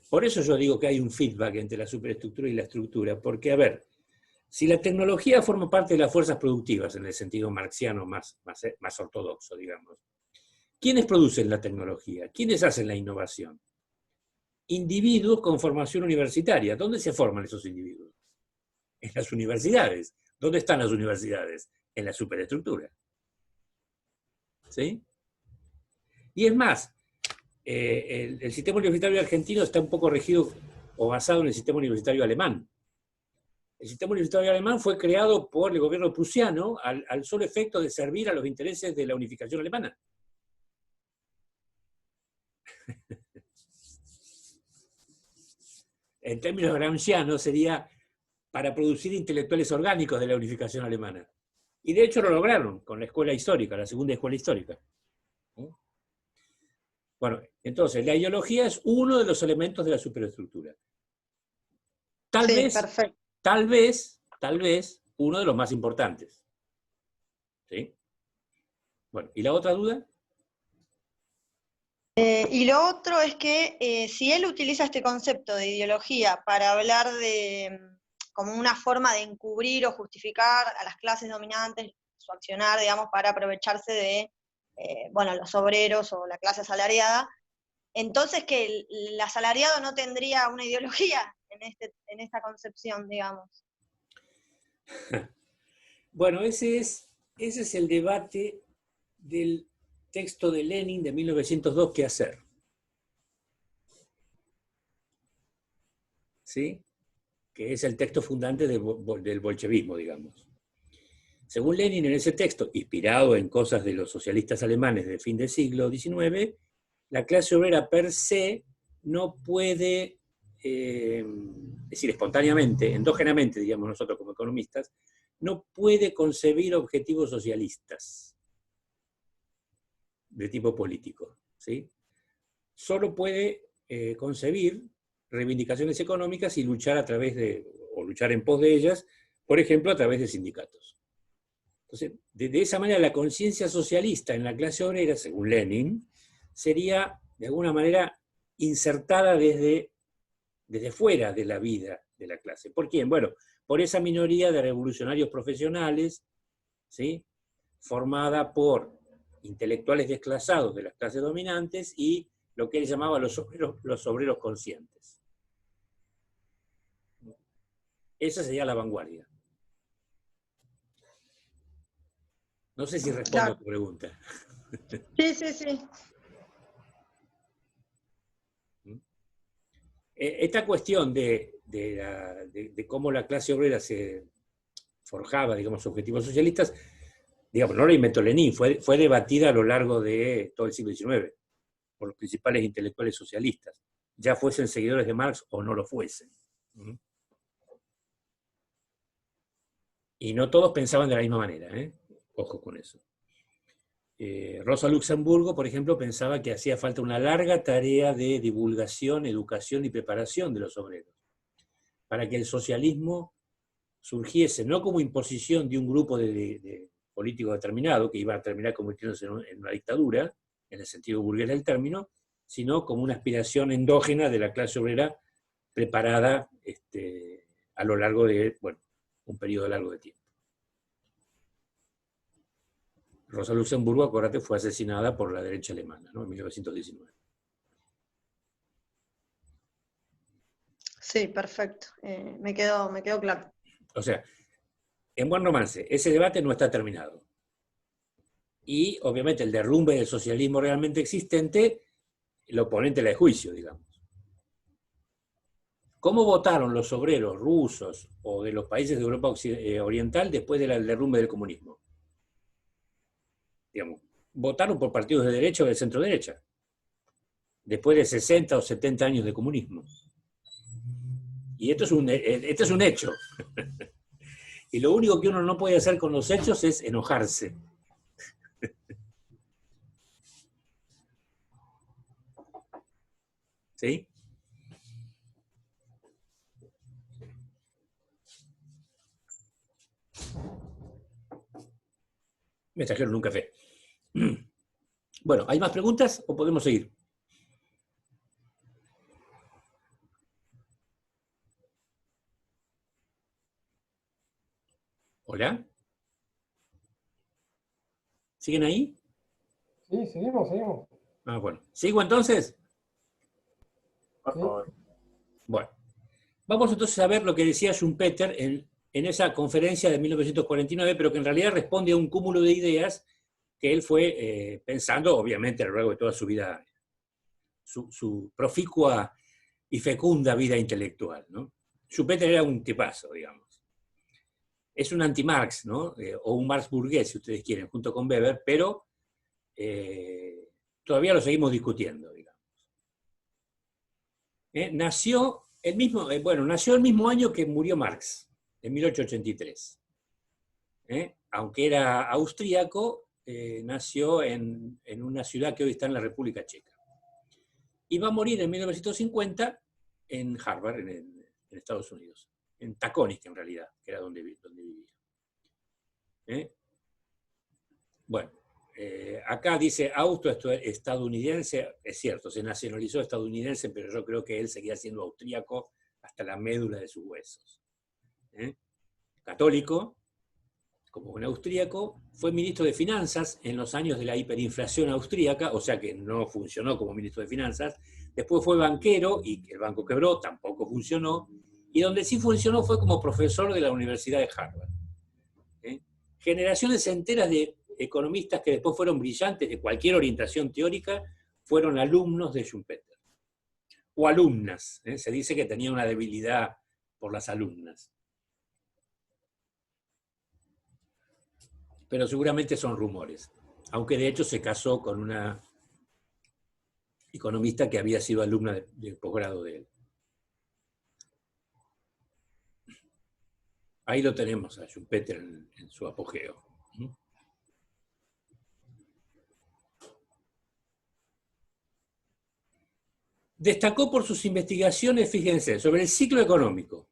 Por eso yo digo que hay un feedback entre la superestructura y la estructura, porque, a ver, si la tecnología forma parte de las fuerzas productivas, en el sentido marxiano más ortodoxo, digamos, ¿quiénes producen la tecnología? ¿Quiénes hacen la innovación? Individuos con formación universitaria. ¿Dónde se forman esos individuos? En las universidades. ¿Dónde están las universidades? En la superestructura. ¿Sí? Y es más, el sistema universitario argentino está un poco regido o basado en el sistema universitario alemán. El sistema universitario alemán fue creado por el gobierno prusiano al solo efecto de servir a los intereses de la unificación alemana. En términos gramscianos sería para producir intelectuales orgánicos de la unificación alemana. Y de hecho lo lograron con la escuela histórica, la segunda escuela histórica. Bueno, entonces la ideología es uno de los elementos de la superestructura. Tal vez uno de los más importantes. ¿Sí? Bueno, ¿y la otra duda? Y lo otro es que si él utiliza este concepto de ideología para hablar de como una forma de encubrir o justificar a las clases dominantes su accionar, digamos, para aprovecharse de los obreros o la clase asalariada, entonces que el asalariado no tendría una ideología en esta concepción, digamos. Bueno, ese es el debate del texto de Lenin de 1902, ¿qué hacer? ¿sí? Que es el texto fundante del bolchevismo, digamos. Según Lenin, en ese texto, inspirado en cosas de los socialistas alemanes del fin del siglo XIX, la clase obrera per se no puede, es decir, espontáneamente, endógenamente, digamos nosotros como economistas, no puede concebir objetivos socialistas de tipo político, ¿sí? Solo puede concebir reivindicaciones económicas y luchar a través de, o luchar en pos de ellas, por ejemplo, a través de sindicatos. Entonces, de esa manera, la conciencia socialista en la clase obrera, según Lenin, sería, de alguna manera, insertada desde fuera de la vida de la clase. ¿Por quién? Bueno, por esa minoría de revolucionarios profesionales, ¿sí? Formada por intelectuales desclasados de las clases dominantes y lo que él llamaba los obreros conscientes. Esa sería la vanguardia. No sé si respondo a tu pregunta. Sí, sí, sí. Esta cuestión de cómo la clase obrera se forjaba, digamos, objetivos socialistas, digamos, no la inventó Lenin, fue debatida a lo largo de todo el siglo XIX por los principales intelectuales socialistas, ya fuesen seguidores de Marx o no lo fuesen. Y no todos pensaban de la misma manera, ¿eh? Ojo con eso. Rosa Luxemburgo, por ejemplo, pensaba que hacía falta una larga tarea de divulgación, educación y preparación de los obreros, para que el socialismo surgiese no como imposición de un grupo de políticos determinado, que iba a terminar convirtiéndose en una dictadura, en el sentido burgués del término, sino como una aspiración endógena de la clase obrera preparada a lo largo de, bueno, un periodo largo de tiempo. Rosa Luxemburgo, acuérdate, fue asesinada por la derecha alemana, ¿no? En 1919. Sí, perfecto. Me quedó claro. O sea, en Buen Romance, ese debate no está terminado. Y, obviamente, el derrumbe del socialismo realmente existente, lo pone en tela de juicio, digamos. ¿Cómo votaron los obreros rusos o de los países de Europa Oriental después del derrumbe del comunismo? Digamos, votaron por partidos de derecha o de centro derecha, después de 60 o 70 años de comunismo. Y esto es un hecho. Y lo único que uno no puede hacer con los hechos es enojarse. ¿Sí? Me trajeron un café. Bueno, ¿hay más preguntas o podemos seguir? ¿Hola? ¿Siguen ahí? Sí, seguimos. Ah, bueno. ¿Sigo entonces? Por favor. Bueno. Vamos entonces a ver lo que decía Schumpeter en esa conferencia de 1949, pero que en realidad responde a un cúmulo de ideas que él fue pensando, obviamente, a lo largo de toda su vida, su proficua y fecunda vida intelectual, ¿no? Schumpeter era un tipazo, digamos. Es un anti-Marx, ¿no? O un Marx burgués, si ustedes quieren, junto con Weber, pero todavía lo seguimos discutiendo, digamos. Nació el mismo año que murió Marx, en 1883. Aunque era austríaco, nació en una ciudad que hoy está en la República Checa. Y va a morir en 1950 en Harvard, en Estados Unidos. En Taconic, en realidad, que era donde vivía. Bueno, acá dice estadounidense, es cierto, se nacionalizó estadounidense, pero yo creo que él seguía siendo austríaco hasta la médula de sus huesos. Católico, como un austríaco, fue ministro de Finanzas en los años de la hiperinflación austríaca, o sea que no funcionó como ministro de Finanzas. Después fue banquero y el banco quebró, tampoco funcionó. Y donde sí funcionó fue como profesor de la Universidad de Harvard. Generaciones enteras de economistas que después fueron brillantes de cualquier orientación teórica fueron alumnos de Schumpeter. o alumnas. Se dice que tenía una debilidad por las alumnas. Pero seguramente son rumores. Aunque de hecho se casó con una economista que había sido alumna de posgrado de él. Ahí lo tenemos a Schumpeter en su apogeo. Destacó por sus investigaciones, fíjense, sobre el ciclo económico,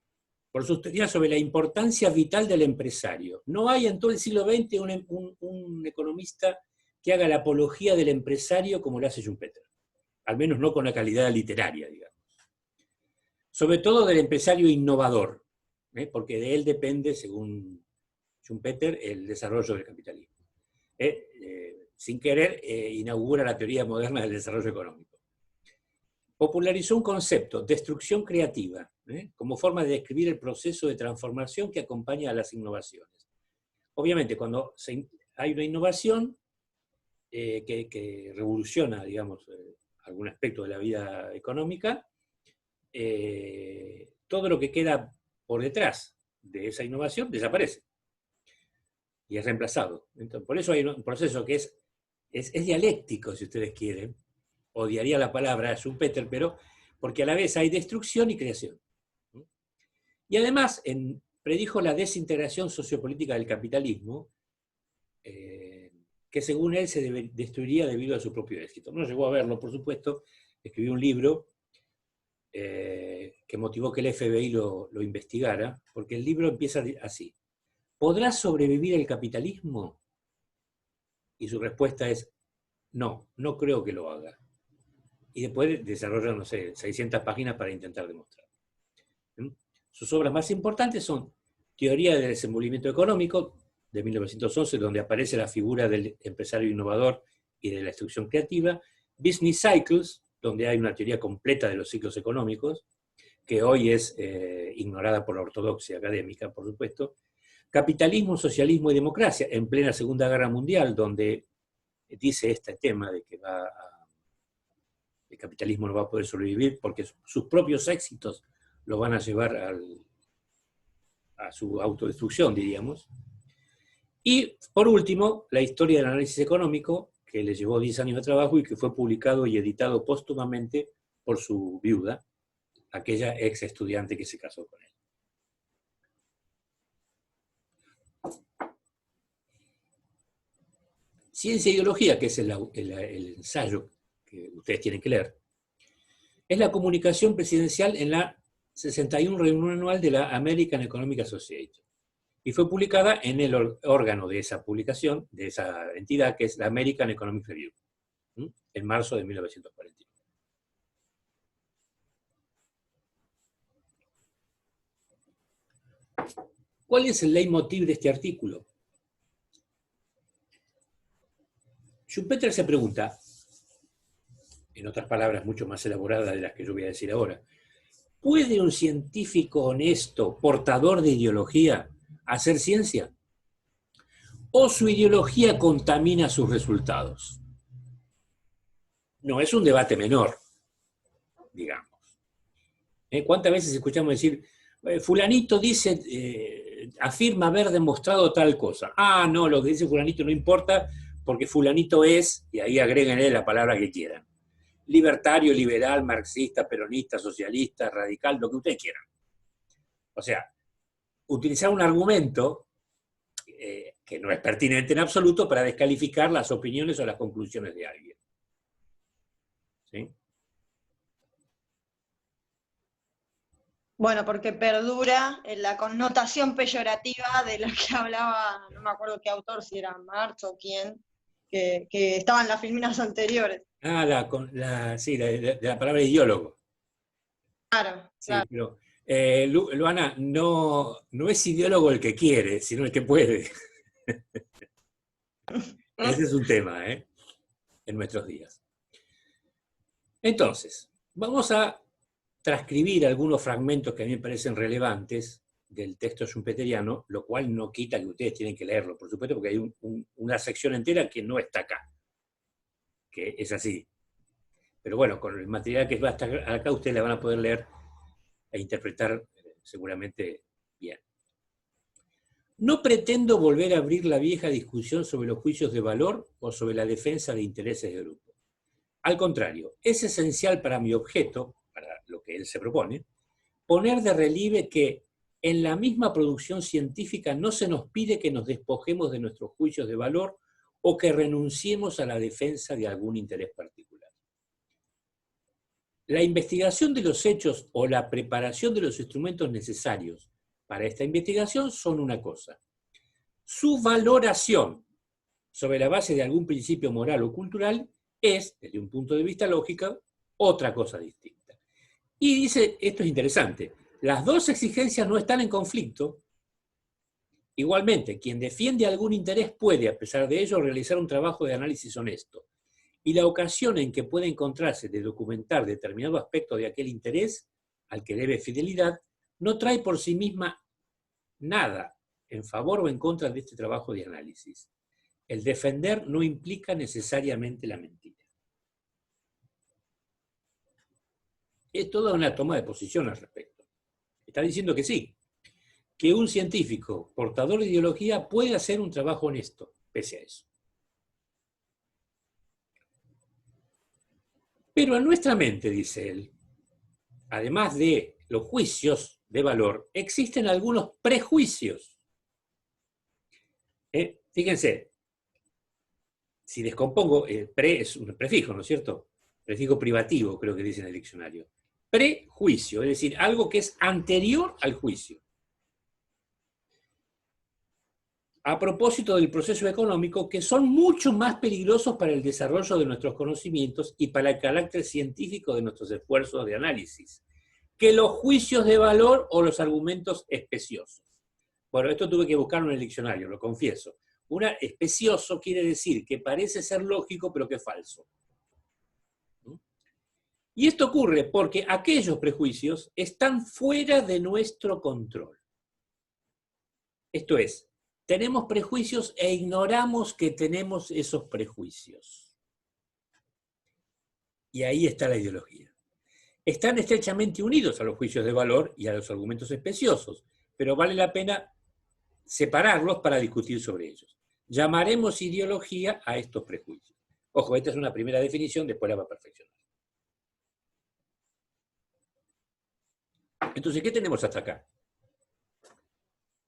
por sus teorías sobre la importancia vital del empresario. No hay en todo el siglo XX un economista que haga la apología del empresario como lo hace Schumpeter, al menos no con la calidad literaria, digamos. Sobre todo del empresario innovador, porque de él depende, según Schumpeter, el desarrollo del capitalismo. Sin querer, inaugura la teoría moderna del desarrollo económico. Popularizó un concepto, destrucción creativa, como forma de describir el proceso de transformación que acompaña a las innovaciones. Obviamente, cuando hay una innovación que revoluciona, digamos, algún aspecto de la vida económica, todo lo que queda por detrás de esa innovación desaparece y es reemplazado. Entonces, por eso hay un proceso que es dialéctico, si ustedes quieren. Odiaría la palabra Schumpeter, pero porque a la vez hay destrucción y creación. Y además predijo la desintegración sociopolítica del capitalismo, que según él se destruiría debido a su propio éxito. No llegó a verlo, por supuesto, escribió un libro que motivó que el FBI lo investigara, porque el libro empieza así: ¿podrá sobrevivir el capitalismo? Y su respuesta es: no, no creo que lo haga. Y después desarrolla, no sé, 600 páginas para intentar demostrar. Sus obras más importantes son Teoría del desenvolvimiento económico, de 1911, donde aparece la figura del empresario innovador y de la destrucción creativa; Business Cycles, donde hay una teoría completa de los ciclos económicos, que hoy es ignorada por la ortodoxia académica, por supuesto; Capitalismo, Socialismo y Democracia, en plena Segunda Guerra Mundial, donde dice este tema de que el capitalismo no va a poder sobrevivir porque sus propios éxitos lo van a llevar a su autodestrucción, diríamos. Y, por último, la historia del análisis económico, que le llevó 10 años de trabajo y que fue publicado y editado póstumamente por su viuda, aquella ex estudiante que se casó con él. Ciencia e ideología, que es el ensayo que ustedes tienen que leer, es la comunicación presidencial en la 61 reunión anual de la American Economic Association. Y fue publicada en el órgano de esa publicación, de esa entidad, que es la American Economic Review, en marzo de 1941. ¿Cuál es el leitmotiv de este artículo? Schumpeter se pregunta, en otras palabras mucho más elaboradas de las que yo voy a decir ahora: ¿puede un científico honesto, portador de ideología, hacer ciencia? ¿O su ideología contamina sus resultados? No, es un debate menor, digamos. ¿Cuántas veces escuchamos decir, fulanito dice, afirma haber demostrado tal cosa? Ah, no, lo que dice fulanito no importa porque fulanito es, y ahí agréguenle la palabra que quieran: libertario, liberal, marxista, peronista, socialista, radical, lo que ustedes quieran. O sea, utilizar un argumento que no es pertinente en absoluto para descalificar las opiniones o las conclusiones de alguien. ¿Sí? Bueno, porque perdura en la connotación peyorativa de la que hablaba, no me acuerdo qué autor, si era Marx o quién, que estaban las filminas anteriores. Ah, sí, de la palabra ideólogo. Claro, Sí, claro. pero, Luana, no es ideólogo el que quiere, sino el que puede. Ese es un tema, en nuestros días. Entonces, vamos a transcribir algunos fragmentos que a mí me parecen relevantes del texto schumpeteriano, lo cual no quita que ustedes tienen que leerlo, por supuesto, porque hay una sección entera que no está acá, que es así. Pero bueno, con el material que va a estar acá, ustedes la van a poder leer e interpretar seguramente bien. No pretendo volver a abrir la vieja discusión sobre los juicios de valor o sobre la defensa de intereses de grupo. Al contrario, es esencial para mi objeto, para lo que él se propone, poner de relieve que en la misma producción científica no se nos pide que nos despojemos de nuestros juicios de valor o que renunciemos a la defensa de algún interés particular. La investigación de los hechos o la preparación de los instrumentos necesarios para esta investigación son una cosa. Su valoración sobre la base de algún principio moral o cultural es, desde un punto de vista lógico, otra cosa distinta. Y dice, esto es interesante, las dos exigencias no están en conflicto. Igualmente, quien defiende algún interés puede, a pesar de ello, realizar un trabajo de análisis honesto. Y la ocasión en que puede encontrarse de documentar determinado aspecto de aquel interés al que debe fidelidad, no trae por sí misma nada en favor o en contra de este trabajo de análisis. El defender no implica necesariamente la mentira. Es toda una toma de posición al respecto. Está diciendo que sí, que un científico portador de ideología puede hacer un trabajo honesto, pese a eso. Pero en nuestra mente, dice él, además de los juicios de valor, existen algunos prejuicios. Fíjense, si descompongo, pre es un prefijo, ¿no es cierto? Prefijo privativo, creo que dice en el diccionario. Prejuicio, es decir, algo que es anterior al juicio. A propósito del proceso económico, que son mucho más peligrosos para el desarrollo de nuestros conocimientos y para el carácter científico de nuestros esfuerzos de análisis, que los juicios de valor o los argumentos especiosos. Bueno, esto tuve que buscarlo en el diccionario, lo confieso. Especioso quiere decir que parece ser lógico, pero que es falso. Y esto ocurre porque aquellos prejuicios están fuera de nuestro control. Esto es, tenemos prejuicios e ignoramos que tenemos esos prejuicios. Y ahí está la ideología. Están estrechamente unidos a los juicios de valor y a los argumentos especiosos, pero vale la pena separarlos para discutir sobre ellos. Llamaremos ideología a estos prejuicios. Ojo, esta es una primera definición, después la va a perfeccionar. Entonces, ¿qué tenemos hasta acá?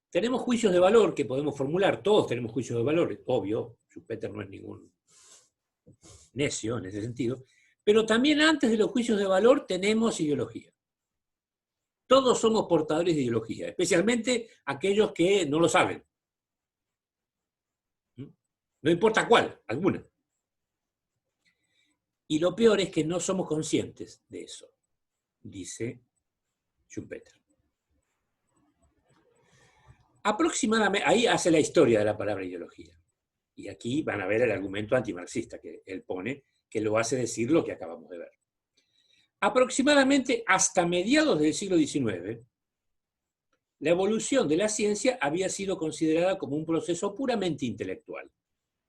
Tenemos juicios de valor que podemos formular, todos tenemos juicios de valor, obvio, Schumpeter no es ningún necio en ese sentido, pero también antes de los juicios de valor tenemos ideología. Todos somos portadores de ideología, especialmente aquellos que no lo saben. No importa cuál, alguna. Y lo peor es que no somos conscientes de eso, dice Schumpeter. Aproximadamente, ahí hace la historia de la palabra ideología. Y aquí van a ver el argumento antimarxista que él pone, que lo hace decir lo que acabamos de ver. Aproximadamente hasta mediados del siglo XIX, la evolución de la ciencia había sido considerada como un proceso puramente intelectual,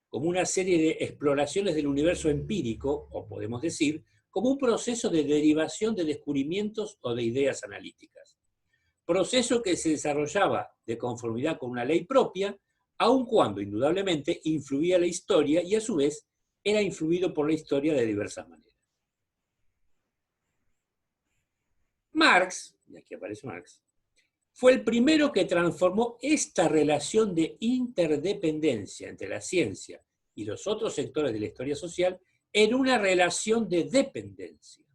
como una serie de exploraciones del universo empírico, o podemos decir, como un proceso de derivación de descubrimientos o de ideas analíticas. Proceso que se desarrollaba de conformidad con una ley propia, aun cuando indudablemente influía la historia y a su vez era influido por la historia de diversas maneras. Marx, y aquí aparece Marx, fue el primero que transformó esta relación de interdependencia entre la ciencia y los otros sectores de la historia social en una relación de dependencia.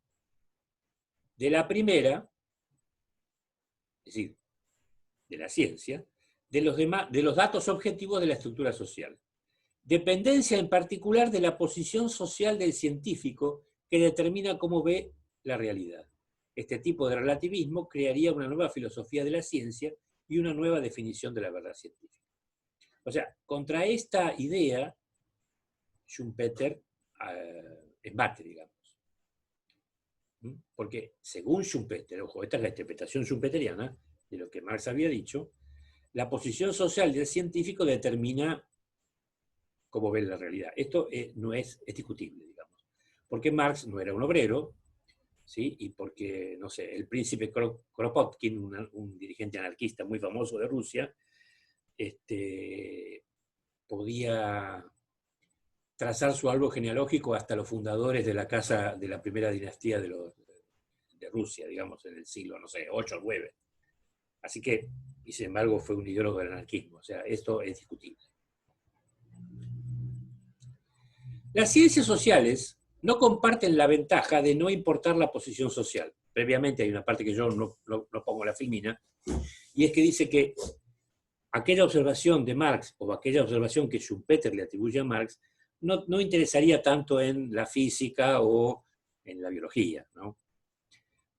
De la primera, es decir, de la ciencia, de los datos objetivos de la estructura social. Dependencia en particular de la posición social del científico que determina cómo ve la realidad. Este tipo de relativismo crearía una nueva filosofía de la ciencia y una nueva definición de la verdad científica. O sea, contra esta idea, Schumpeter embate, digamos. Porque según Schumpeter, ojo, esta es la interpretación schumpeteriana de lo que Marx había dicho, la posición social del científico determina cómo ve la realidad. Esto no es discutible, digamos. porque Marx no era un obrero, ¿sí? Y porque, no sé, el príncipe Kropotkin, un dirigente anarquista muy famoso de Rusia, podía trazar su árbol genealógico hasta los fundadores de la casa de la primera dinastía de Rusia, digamos, en el siglo, no sé, 8 o 9. Así que, y sin embargo, fue un ideólogo del anarquismo. O sea, esto es discutible. Las ciencias sociales no comparten la ventaja de no importar la posición social. Previamente hay una parte que yo no pongo la filmina, y es que dice que aquella observación de Marx, o aquella observación que Schumpeter le atribuye a Marx, no interesaría tanto en la física o en la biología, ¿no?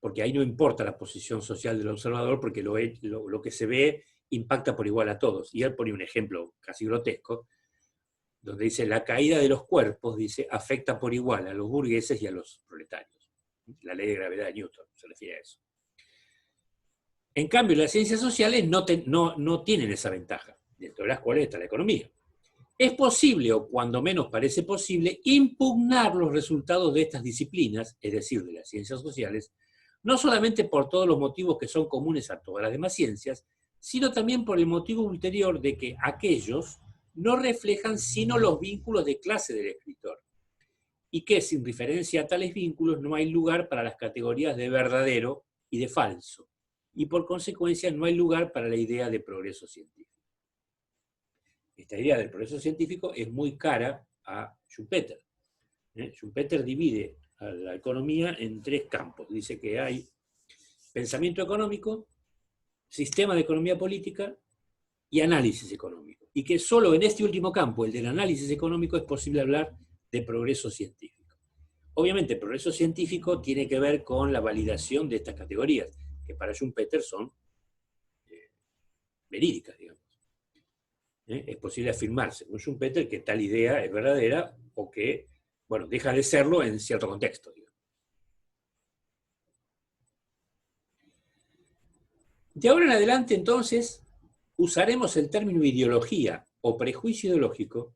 Porque ahí no importa la posición social del observador, porque lo que se ve impacta por igual a todos. Y él pone un ejemplo casi grotesco, donde dice, la caída de los cuerpos, dice, afecta por igual a los burgueses y a los proletarios. La ley de gravedad de Newton se refiere a eso. En cambio, las ciencias sociales no tienen esa ventaja, dentro de las cuales está la economía. Es posible, o cuando menos parece posible, impugnar los resultados de estas disciplinas, es decir, de las ciencias sociales, no solamente por todos los motivos que son comunes a todas las demás ciencias, sino también por el motivo ulterior de que aquellos no reflejan sino los vínculos de clase del escritor, y que sin referencia a tales vínculos no hay lugar para las categorías de verdadero y de falso, y por consecuencia no hay lugar para la idea de progreso científico. Esta idea del progreso científico es muy cara a Schumpeter. Schumpeter divide a la economía en 3 campos. Dice que hay pensamiento económico, sistema de economía política y análisis económico. Y que solo en este último campo, el del análisis económico, es posible hablar de progreso científico. Obviamente, el progreso científico tiene que ver con la validación de estas categorías, que para Schumpeter son verídicas, digamos. Es posible afirmar, según Schumpeter, que tal idea es verdadera o que, bueno, deja de serlo en cierto contexto, digamos. De ahora en adelante, entonces, usaremos el término ideología o prejuicio ideológico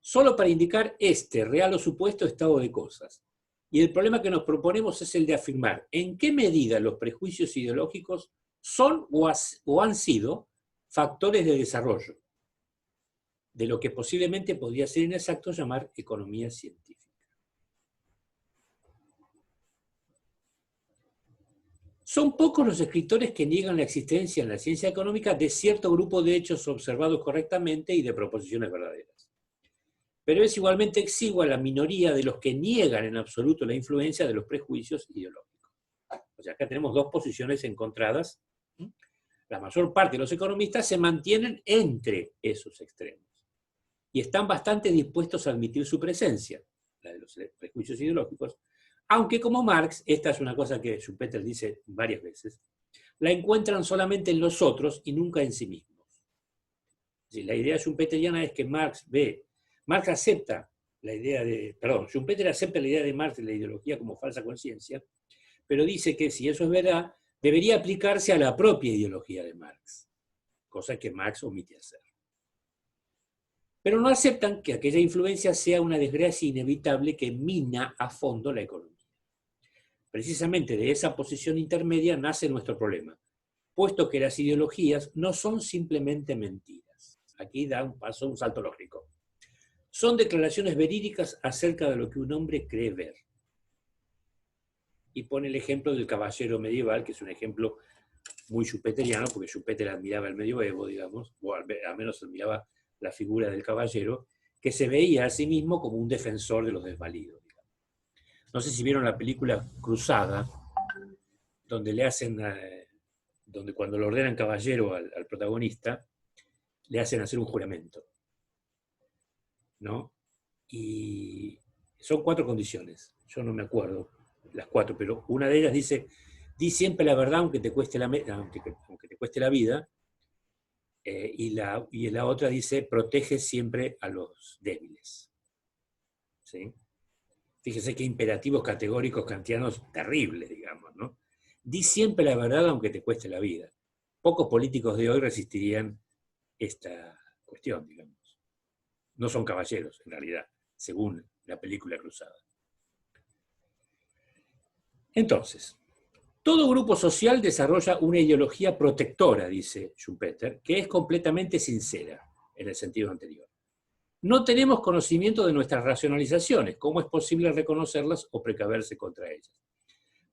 solo para indicar este real o supuesto estado de cosas. Y el problema que nos proponemos es el de afirmar en qué medida los prejuicios ideológicos son o han sido factores de desarrollo de lo que posiblemente podría ser inexacto llamar economía científica. Son pocos los escritores que niegan la existencia en la ciencia económica de cierto grupo de hechos observados correctamente y de proposiciones verdaderas. Pero es igualmente exigua la minoría de los que niegan en absoluto la influencia de los prejuicios ideológicos. O sea, acá tenemos 2 posiciones encontradas. La mayor parte de los economistas se mantienen entre esos extremos y están bastante dispuestos a admitir su presencia, la de los prejuicios ideológicos, aunque como Marx, esta es una cosa que Schumpeter dice varias veces, la encuentran solamente en los otros y nunca en sí mismos. La idea schumpeteriana es que Schumpeter acepta la idea de Marx de la ideología como falsa conciencia, pero dice que si eso es verdad, debería aplicarse a la propia ideología de Marx, cosa que Marx omite hacer. Pero no aceptan que aquella influencia sea una desgracia inevitable que mina a fondo la economía. Precisamente de esa posición intermedia nace nuestro problema, puesto que las ideologías no son simplemente mentiras. Aquí da un salto lógico. Son declaraciones verídicas acerca de lo que un hombre cree ver. Y pone el ejemplo del caballero medieval, que es un ejemplo muy schumpeteriano, porque Schumpeter admiraba el medioevo, digamos, o al menos admiraba la figura del caballero, que se veía a sí mismo como un defensor de los desvalidos. Digamos. No sé si vieron la película Cruzada, donde donde cuando le ordenan caballero al protagonista, le hacen hacer un juramento, ¿no? Y son 4 condiciones, yo no me acuerdo las 4, pero una de ellas dice, di siempre la verdad aunque te cueste la vida, y la otra dice, protege siempre a los débiles. ¿Sí? Fíjese qué imperativos categóricos kantianos terribles, digamos, ¿no? Di siempre la verdad aunque te cueste la vida. Pocos políticos de hoy resistirían esta cuestión, digamos. No son caballeros, en realidad, según la película Cruzada. Entonces, todo grupo social desarrolla una ideología protectora, dice Schumpeter, que es completamente sincera, en el sentido anterior. No tenemos conocimiento de nuestras racionalizaciones, ¿cómo es posible reconocerlas o precaverse contra ellas?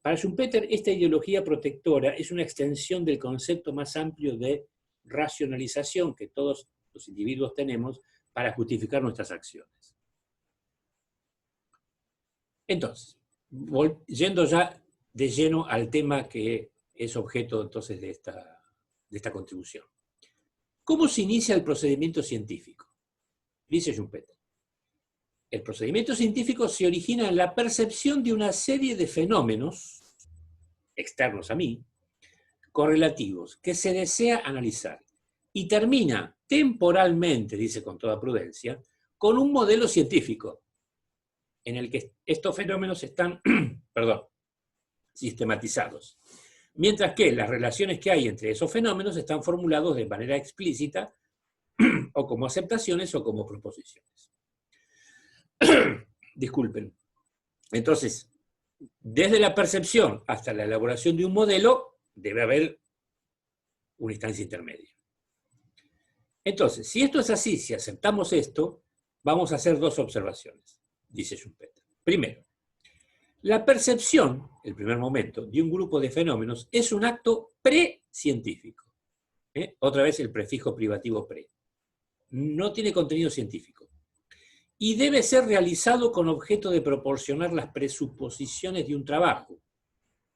Para Schumpeter, esta ideología protectora es una extensión del concepto más amplio de racionalización que todos los individuos tenemos para justificar nuestras acciones. Entonces, yendo ya de lleno al tema que es objeto entonces de esta contribución. ¿Cómo se inicia el procedimiento científico? Dice Schumpeter. El procedimiento científico se origina en la percepción de una serie de fenómenos externos a mí, correlativos, que se desea analizar, y termina temporalmente, dice con toda prudencia, con un modelo científico, en el que estos fenómenos están sistematizados, mientras que las relaciones que hay entre esos fenómenos están formulados de manera explícita, o como aceptaciones o como proposiciones. Disculpen. Entonces, desde la percepción hasta la elaboración de un modelo, debe haber una instancia intermedia. Entonces, si esto es así, si aceptamos esto, vamos a hacer dos observaciones, dice Schumpeter. Primero, la percepción, el primer momento, de un grupo de fenómenos es un acto precientífico. Otra vez el prefijo privativo pre. No tiene contenido científico. Y debe ser realizado con objeto de proporcionar las presuposiciones de un trabajo,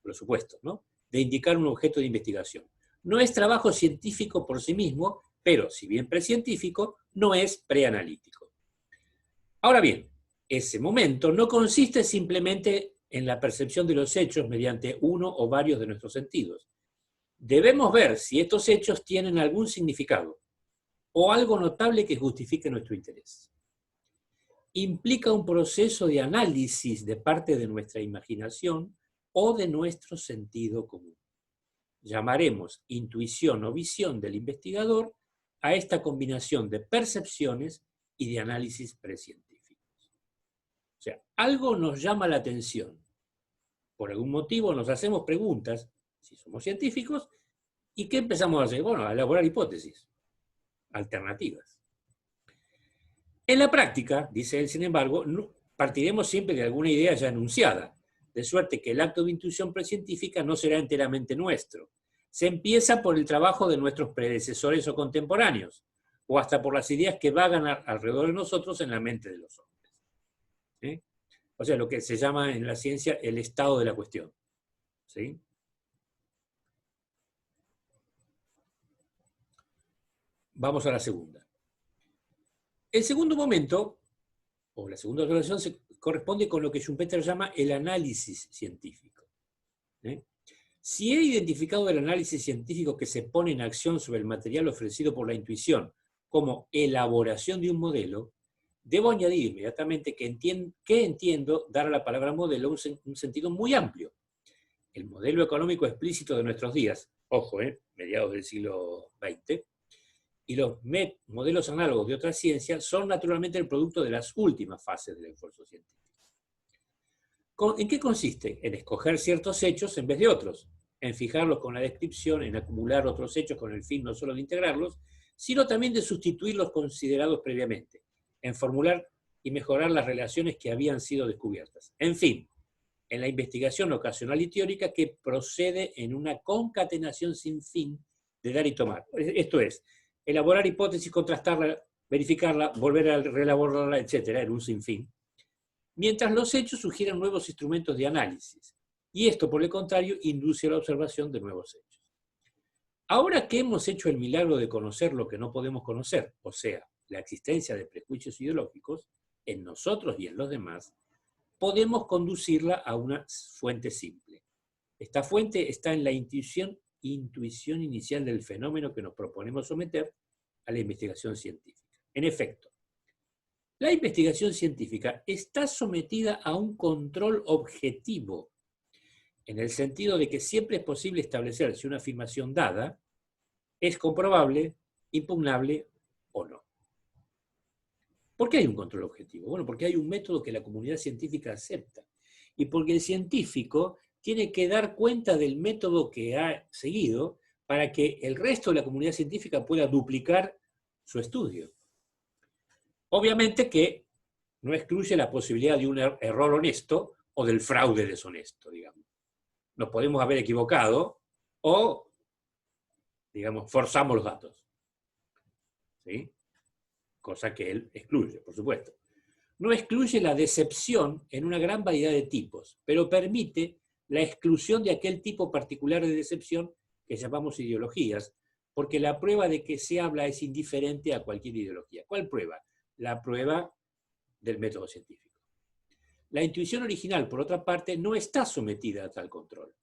por supuesto, ¿no? De indicar un objeto de investigación. No es trabajo científico por sí mismo, pero si bien precientífico, no es preanalítico. Ahora bien, ese momento no consiste simplemente en la percepción de los hechos mediante uno o varios de nuestros sentidos. Debemos ver si estos hechos tienen algún significado o algo notable que justifique nuestro interés. Implica un proceso de análisis de parte de nuestra imaginación o de nuestro sentido común. Llamaremos intuición o visión del investigador a esta combinación de percepciones y de análisis precientíficos. O sea, algo nos llama la atención. Por algún motivo nos hacemos preguntas, si somos científicos, ¿y qué empezamos a hacer? Bueno, a elaborar hipótesis alternativas. En la práctica, dice él, sin embargo, partiremos siempre de alguna idea ya enunciada, de suerte que el acto de intuición precientífica no será enteramente nuestro. Se empieza por el trabajo de nuestros predecesores o contemporáneos, o hasta por las ideas que vagan alrededor de nosotros en la mente de los hombres. ¿Sí? O sea, lo que se llama en la ciencia el estado de la cuestión. ¿Sí? Vamos a la segunda. El segundo momento, o la segunda observación, se corresponde con lo que Schumpeter llama el análisis científico. Si he identificado el análisis científico que se pone en acción sobre el material ofrecido por la intuición como elaboración de un modelo, debo añadir inmediatamente que entiendo dar a la palabra modelo un sentido muy amplio. El modelo económico explícito de nuestros días, ojo, mediados del siglo XX, y los modelos análogos de otras ciencias son naturalmente el producto de las últimas fases del esfuerzo científico. ¿En qué consiste? En escoger ciertos hechos en vez de otros, en fijarlos con la descripción, en acumular otros hechos con el fin no solo de integrarlos, sino también de sustituir los considerados previamente, en formular y mejorar las relaciones que habían sido descubiertas. En fin, en la investigación ocasional y teórica que procede en una concatenación sin fin de dar y tomar. Esto es, elaborar hipótesis, contrastarla, verificarla, volver a reelaborarla, etc., en un sinfín. Mientras los hechos sugieren nuevos instrumentos de análisis. Y esto, por el contrario, induce a la observación de nuevos hechos. Ahora que hemos hecho el milagro de conocer lo que no podemos conocer, o sea, la existencia de prejuicios ideológicos, en nosotros y en los demás, podemos conducirla a una fuente simple. Esta fuente está en la intuición inicial del fenómeno que nos proponemos someter a la investigación científica. En efecto, la investigación científica está sometida a un control objetivo, en el sentido de que siempre es posible establecer si una afirmación dada es comprobable, impugnable o no. ¿Por qué hay un control objetivo? Bueno, porque hay un método que la comunidad científica acepta, y porque el científico tiene que dar cuenta del método que ha seguido para que el resto de la comunidad científica pueda duplicar su estudio. Obviamente que no excluye la posibilidad de un error honesto o del fraude deshonesto, digamos. Nos podemos haber equivocado o, digamos, forzamos los datos. ¿Sí? Cosa que él excluye, por supuesto. No excluye la decepción en una gran variedad de tipos, pero permite la exclusión de aquel tipo particular de decepción que llamamos ideologías, porque la prueba de que se habla es indiferente a cualquier ideología. ¿Cuál prueba? La prueba del método científico. La intuición original, por otra parte, no está sometida a tal control.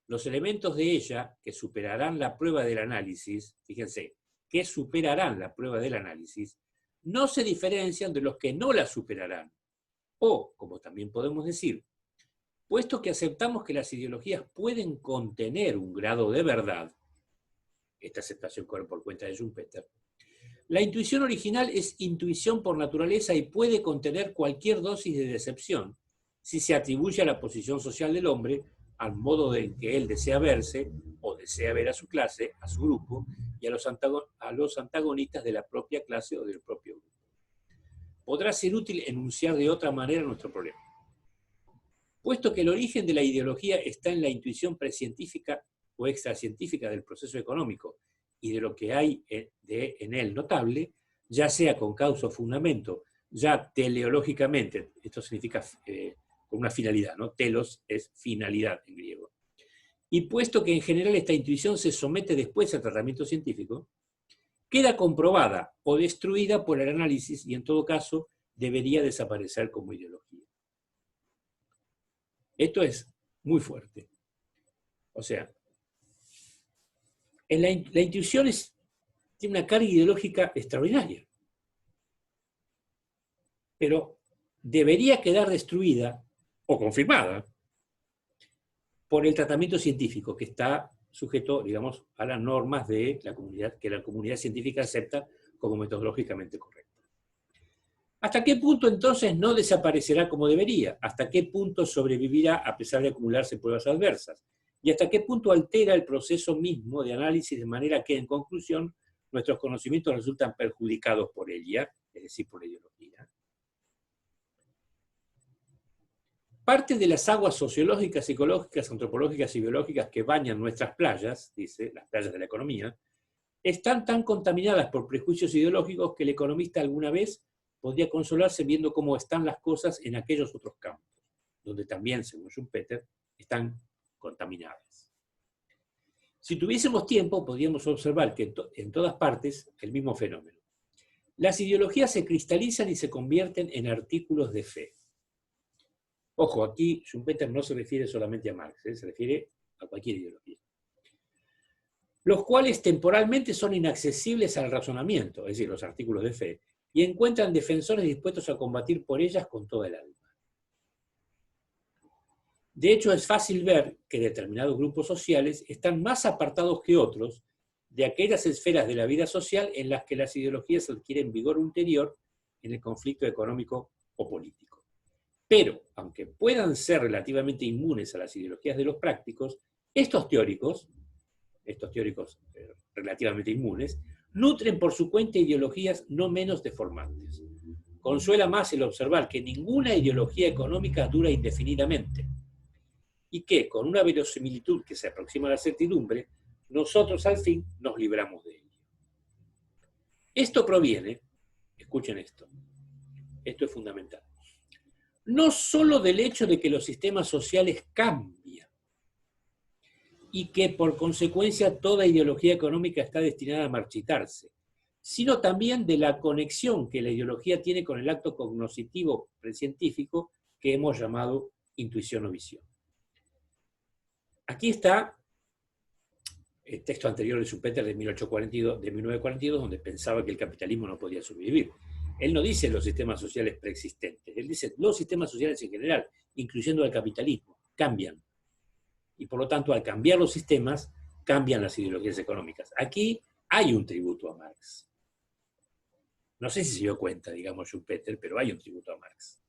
Los elementos de ella que superarán la prueba del análisis, fíjense, que superarán la prueba del análisis, no se diferencian de los que no la superarán. O, como también podemos decir, puesto que aceptamos que las ideologías pueden contener un grado de verdad, esta aceptación corre por cuenta de Schumpeter, la intuición original es intuición por naturaleza y puede contener cualquier dosis de decepción si se atribuye a la posición social del hombre, al modo en que él desea verse o desea ver a su clase, a su grupo, y a los antagonistas de la propia clase o del propio grupo. Podrá ser útil enunciar de otra manera nuestro problema. Puesto que el origen de la ideología está en la intuición precientífica o extracientífica del proceso económico y de lo que hay en él notable, ya sea con causa o fundamento, ya teleológicamente, esto significa con una finalidad, ¿no? Telos es finalidad en griego. Y puesto que en general esta intuición se somete después al tratamiento científico, queda comprobada o destruida por el análisis y en todo caso debería desaparecer como ideología. Esto es muy fuerte. O sea, la intuición tiene una carga ideológica extraordinaria, pero debería quedar destruida o confirmada por el tratamiento científico que está sujeto, digamos, a las normas de la comunidad, que la comunidad científica acepta como metodológicamente correcta. ¿Hasta qué punto entonces no desaparecerá como debería? ¿Hasta qué punto sobrevivirá a pesar de acumularse pruebas adversas? ¿Y hasta qué punto altera el proceso mismo de análisis de manera que, en conclusión, nuestros conocimientos resultan perjudicados por ella, es decir, por la ideología? Parte de las aguas sociológicas, psicológicas, antropológicas y biológicas que bañan nuestras playas, dice, las playas de la economía, están tan contaminadas por prejuicios ideológicos que el economista alguna vez podría consolarse viendo cómo están las cosas en aquellos otros campos, donde también, según Schumpeter, están contaminadas. Si tuviésemos tiempo, podríamos observar que en todas partes el mismo fenómeno. Las ideologías se cristalizan y se convierten en artículos de fe. Ojo, aquí Schumpeter no se refiere solamente a Marx, se refiere a cualquier ideología. Los cuales temporalmente son inaccesibles al razonamiento, es decir, los artículos de fe, y encuentran defensores dispuestos a combatir por ellas con toda el alma. De hecho, es fácil ver que determinados grupos sociales están más apartados que otros de aquellas esferas de la vida social en las que las ideologías adquieren vigor ulterior en el conflicto económico o político. Pero, aunque puedan ser relativamente inmunes a las ideologías de los prácticos, estos teóricos relativamente inmunes, nutren por su cuenta ideologías no menos deformantes. Consuela más el observar que ninguna ideología económica dura indefinidamente, y que, con una verosimilitud que se aproxima a la certidumbre, nosotros al fin nos libramos de ello. Esto proviene, escuchen esto es fundamental, no solo del hecho de que los sistemas sociales cambian, y que por consecuencia toda ideología económica está destinada a marchitarse, sino también de la conexión que la ideología tiene con el acto cognoscitivo precientífico que hemos llamado intuición o visión. Aquí está el texto anterior de Schumpeter de 1942, donde pensaba que el capitalismo no podía sobrevivir. Él no dice los sistemas sociales preexistentes, él dice los sistemas sociales en general, incluyendo el capitalismo, cambian. Y por lo tanto, al cambiar los sistemas, cambian las ideologías económicas. Aquí hay un tributo a Marx. No sé si se dio cuenta, digamos, Schumpeter, pero hay un tributo a Marx.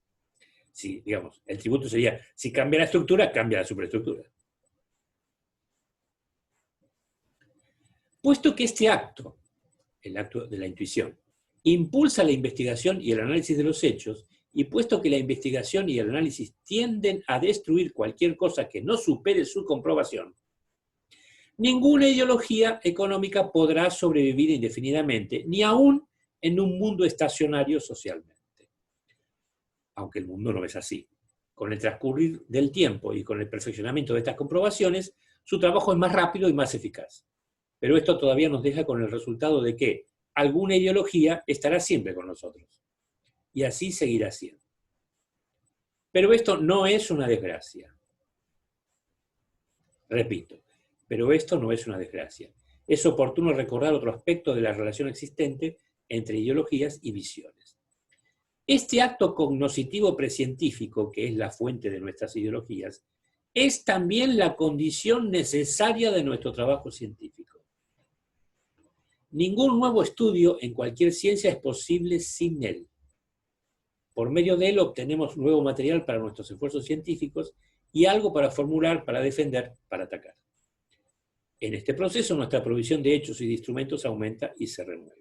Si, digamos, el tributo sería, si cambia la estructura, cambia la superestructura. Puesto que este acto, el acto de la intuición, impulsa la investigación y el análisis de los hechos, y puesto que la investigación y el análisis tienden a destruir cualquier cosa que no supere su comprobación, ninguna ideología económica podrá sobrevivir indefinidamente, ni aún en un mundo estacionario socialmente. Aunque el mundo no es así. Con el transcurrir del tiempo y con el perfeccionamiento de estas comprobaciones, su trabajo es más rápido y más eficaz. Pero esto todavía nos deja con el resultado de que alguna ideología estará siempre con nosotros. Y así seguirá siendo. Pero esto no es una desgracia. Repito, pero esto no es una desgracia. Es oportuno recordar otro aspecto de la relación existente entre ideologías y visiones. Este acto cognoscitivo precientífico, que es la fuente de nuestras ideologías, es también la condición necesaria de nuestro trabajo científico. Ningún nuevo estudio en cualquier ciencia es posible sin él. Por medio de él obtenemos nuevo material para nuestros esfuerzos científicos y algo para formular, para defender, para atacar. En este proceso nuestra provisión de hechos y de instrumentos aumenta y se renueva.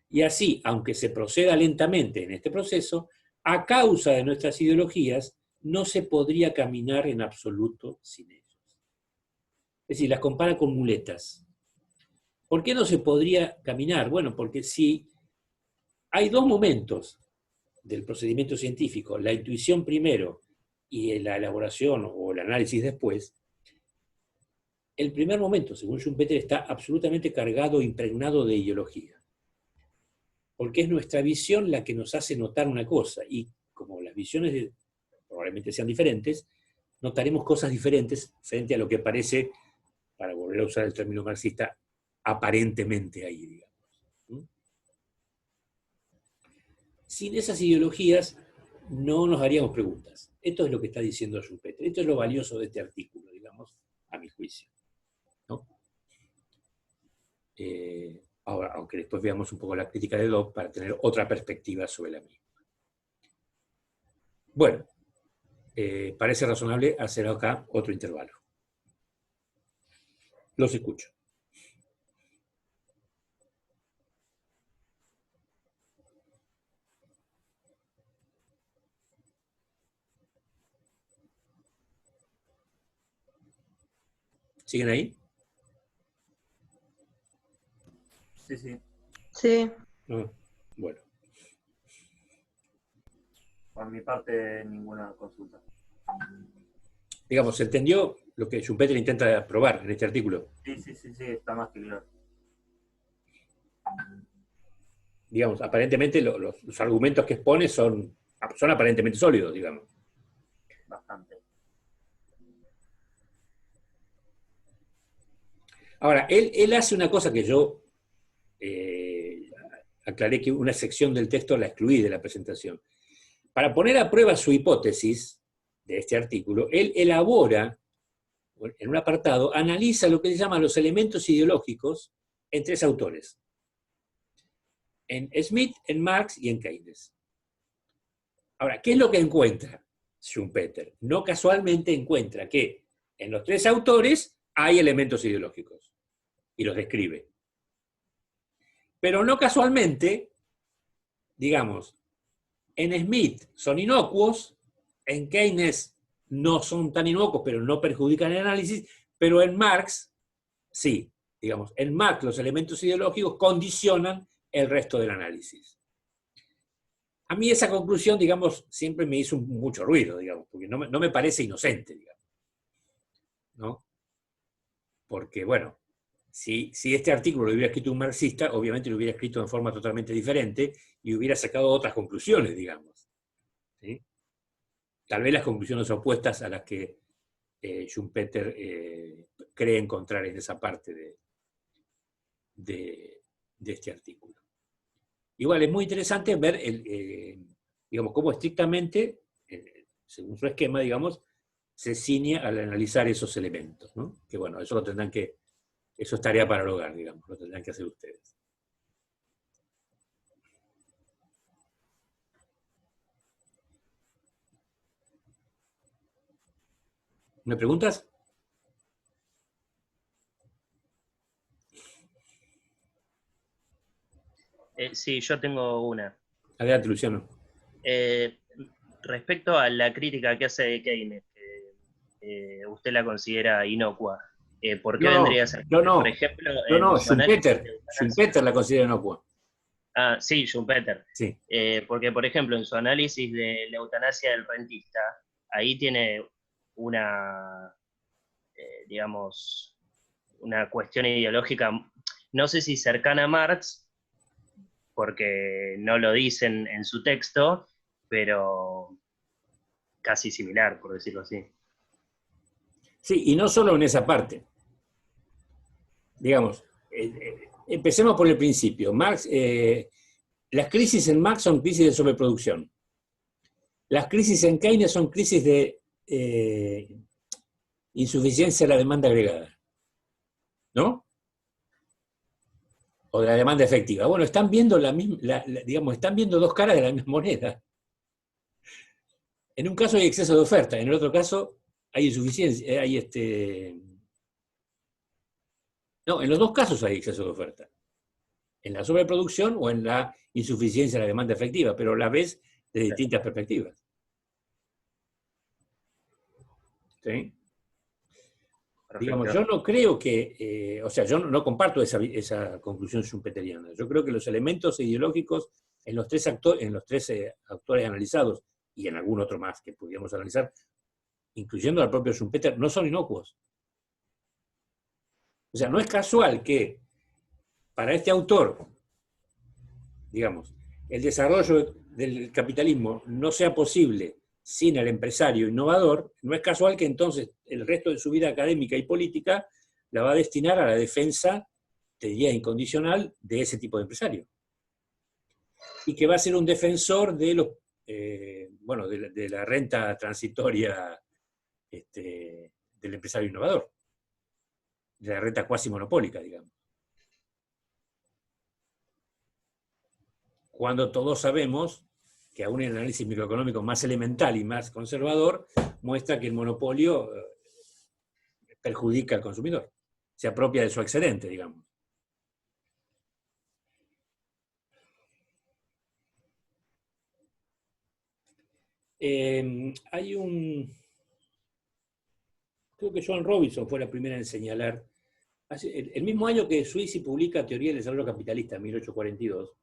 Y así, aunque se proceda lentamente en este proceso, a causa de nuestras ideologías, no se podría caminar en absoluto sin ellos. Es decir, las compara con muletas. ¿Por qué no se podría caminar? Bueno, porque si hay dos momentos del procedimiento científico, la intuición primero y la elaboración o el análisis después, el primer momento, según Schumpeter, está absolutamente cargado, impregnado de ideología. Porque es nuestra visión la que nos hace notar una cosa, y como las visiones probablemente sean diferentes, notaremos cosas diferentes frente a lo que parece, para volver a usar el término marxista, aparentemente ahí, digamos. Sin esas ideologías no nos haríamos preguntas. Esto es lo que está diciendo Schumpeter. Esto es lo valioso de este artículo, digamos, a mi juicio, ¿no? Ahora, aunque después veamos un poco la crítica de Dobb para tener otra perspectiva sobre la misma. Bueno, parece razonable hacer acá otro intervalo. Los escucho. ¿Siguen ahí? Sí, sí. Sí. No. Bueno. Por mi parte, ninguna consulta. Digamos, ¿se entendió lo que Schumpeter intenta probar en este artículo? Sí, está más que claro. Digamos, aparentemente los argumentos que expone son aparentemente sólidos, digamos. Bastante. Ahora, él hace una cosa que yo aclaré, que una sección del texto la excluí de la presentación. Para poner a prueba su hipótesis de este artículo, él elabora, en un apartado, analiza lo que se llama los elementos ideológicos en tres autores. En Smith, en Marx y en Keynes. Ahora, ¿qué es lo que encuentra Schumpeter? No casualmente encuentra que en los tres autores hay elementos ideológicos y los describe. Pero no casualmente, digamos, en Smith son inocuos, en Keynes no son tan inocuos, pero no perjudican el análisis, pero en Marx, sí. Digamos, en Marx los elementos ideológicos condicionan el resto del análisis. A mí esa conclusión, digamos, siempre me hizo mucho ruido, digamos, porque no me parece inocente, digamos, ¿no? Porque, bueno, si este artículo lo hubiera escrito un marxista, obviamente lo hubiera escrito de forma totalmente diferente y hubiera sacado otras conclusiones, digamos, ¿sí? Tal vez las conclusiones opuestas a las que Schumpeter cree encontrar en esa parte de este artículo. Igual es muy interesante ver, digamos, cómo estrictamente, según su esquema, digamos, se ciñe al analizar esos elementos, ¿no? Que bueno, eso es tarea para el hogar, digamos, lo tendrán que hacer ustedes. ¿Me preguntas? Sí, yo tengo una. Adelante, Luciano. Respecto a la crítica que hace de Keynes, que usted la considera inocua, ¿por qué vendría a ser? Por ejemplo, en su análisis de eutanasia. Schumpeter la considera inocua. Ah, sí, Schumpeter. Sí. Porque, por ejemplo, en su análisis de la eutanasia del rentista, ahí tiene una, digamos, una cuestión ideológica, no sé si cercana a Marx, porque no lo dicen en su texto, pero casi similar, por decirlo así. Sí, y no solo en esa parte. Digamos, empecemos por el principio. Marx, las crisis en Marx son crisis de sobreproducción. Las crisis en Keynes son crisis de insuficiencia de la demanda agregada. ¿No? O de la demanda efectiva. Bueno, están viendo digamos, están viendo dos caras de la misma moneda. En un caso hay exceso de oferta, en el otro caso hay insuficiencia, No, en los dos casos hay exceso de oferta. En la sobreproducción o en la insuficiencia de la demanda efectiva, pero a la vez de distintas perspectivas. ¿Sí? Digamos, yo no creo que, o sea, yo no comparto esa conclusión schumpeteriana. Yo creo que los elementos ideológicos en los tres autores analizados, y en algún otro más que pudiéramos analizar, incluyendo al propio Schumpeter, no son inocuos. O sea, no es casual que para este autor, digamos, el desarrollo del capitalismo no sea posible sin el empresario innovador. No es casual que entonces el resto de su vida académica y política la va a destinar a la defensa, te diría, incondicional de ese tipo de empresario. Y que va a ser un defensor de los, de la renta transitoria del empresario innovador, de la renta cuasi monopólica, digamos. Cuando todos sabemos que aún el análisis microeconómico más elemental y más conservador muestra que el monopolio perjudica al consumidor, se apropia de su excedente, digamos. Hay creo que Joan Robinson fue la primera en señalar, el mismo año que Sweezy publica Teoría del Desarrollo Capitalista, en 1842,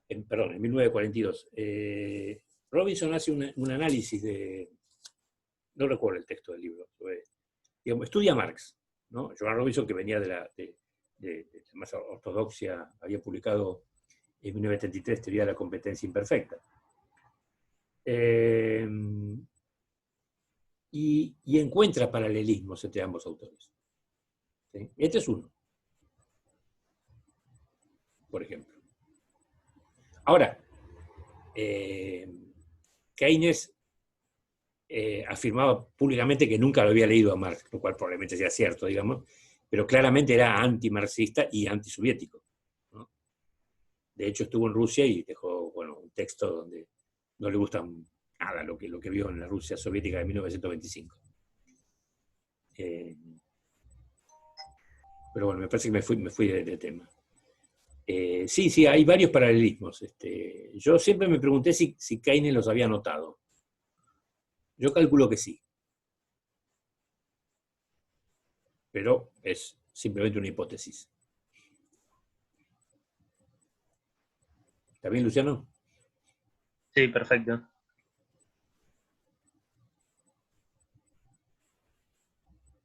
en 1942, Robinson hace un análisis de, no recuerdo el texto del libro, digamos, estudia Marx, ¿no? Joan Robinson, que venía de más ortodoxia, había publicado en 1973 Teoría de la Competencia Imperfecta. Y encuentra paralelismos entre ambos autores. ¿Sí? Este es uno, por ejemplo. Ahora, Keynes afirmaba públicamente que nunca lo había leído a Marx, lo cual probablemente sea cierto, digamos, pero claramente era antimarxista y antisoviético, ¿no? De hecho, estuvo en Rusia y dejó, bueno, un texto donde no le gusta nada lo que vio en la Rusia soviética de 1925. Pero bueno, me parece que me fui de tema. Sí, hay varios paralelismos. Yo siempre me pregunté si Keynes los había notado. Yo calculo que sí. Pero es simplemente una hipótesis. ¿Está bien, Luciano? Sí, perfecto.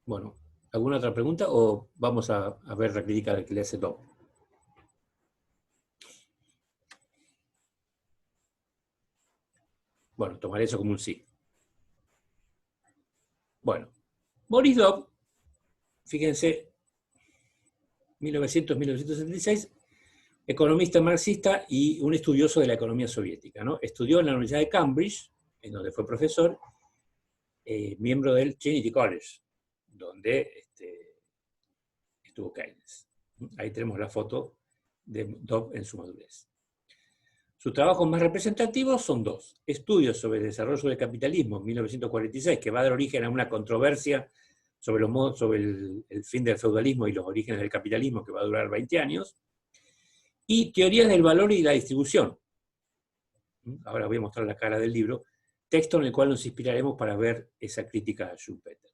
Bueno, ¿alguna otra pregunta o vamos a ver la crítica que le hace Dobb? Bueno, tomaré eso como un sí. Bueno, Boris Dobb, fíjense, 1900-1976, economista marxista y un estudioso de la economía soviética, ¿no? Estudió en la Universidad de Cambridge, en donde fue profesor, miembro del Trinity College, donde estuvo Keynes. Ahí tenemos la foto de Dobb en su madurez. Sus trabajos más representativos son dos. Estudios sobre el desarrollo del capitalismo en 1946, que va a dar origen a una controversia sobre el fin del feudalismo y los orígenes del capitalismo, que va a durar 20 años. y teorías del valor y la distribución. Ahora voy a mostrar la cara del libro, texto en el cual nos inspiraremos para ver esa crítica a Schumpeter.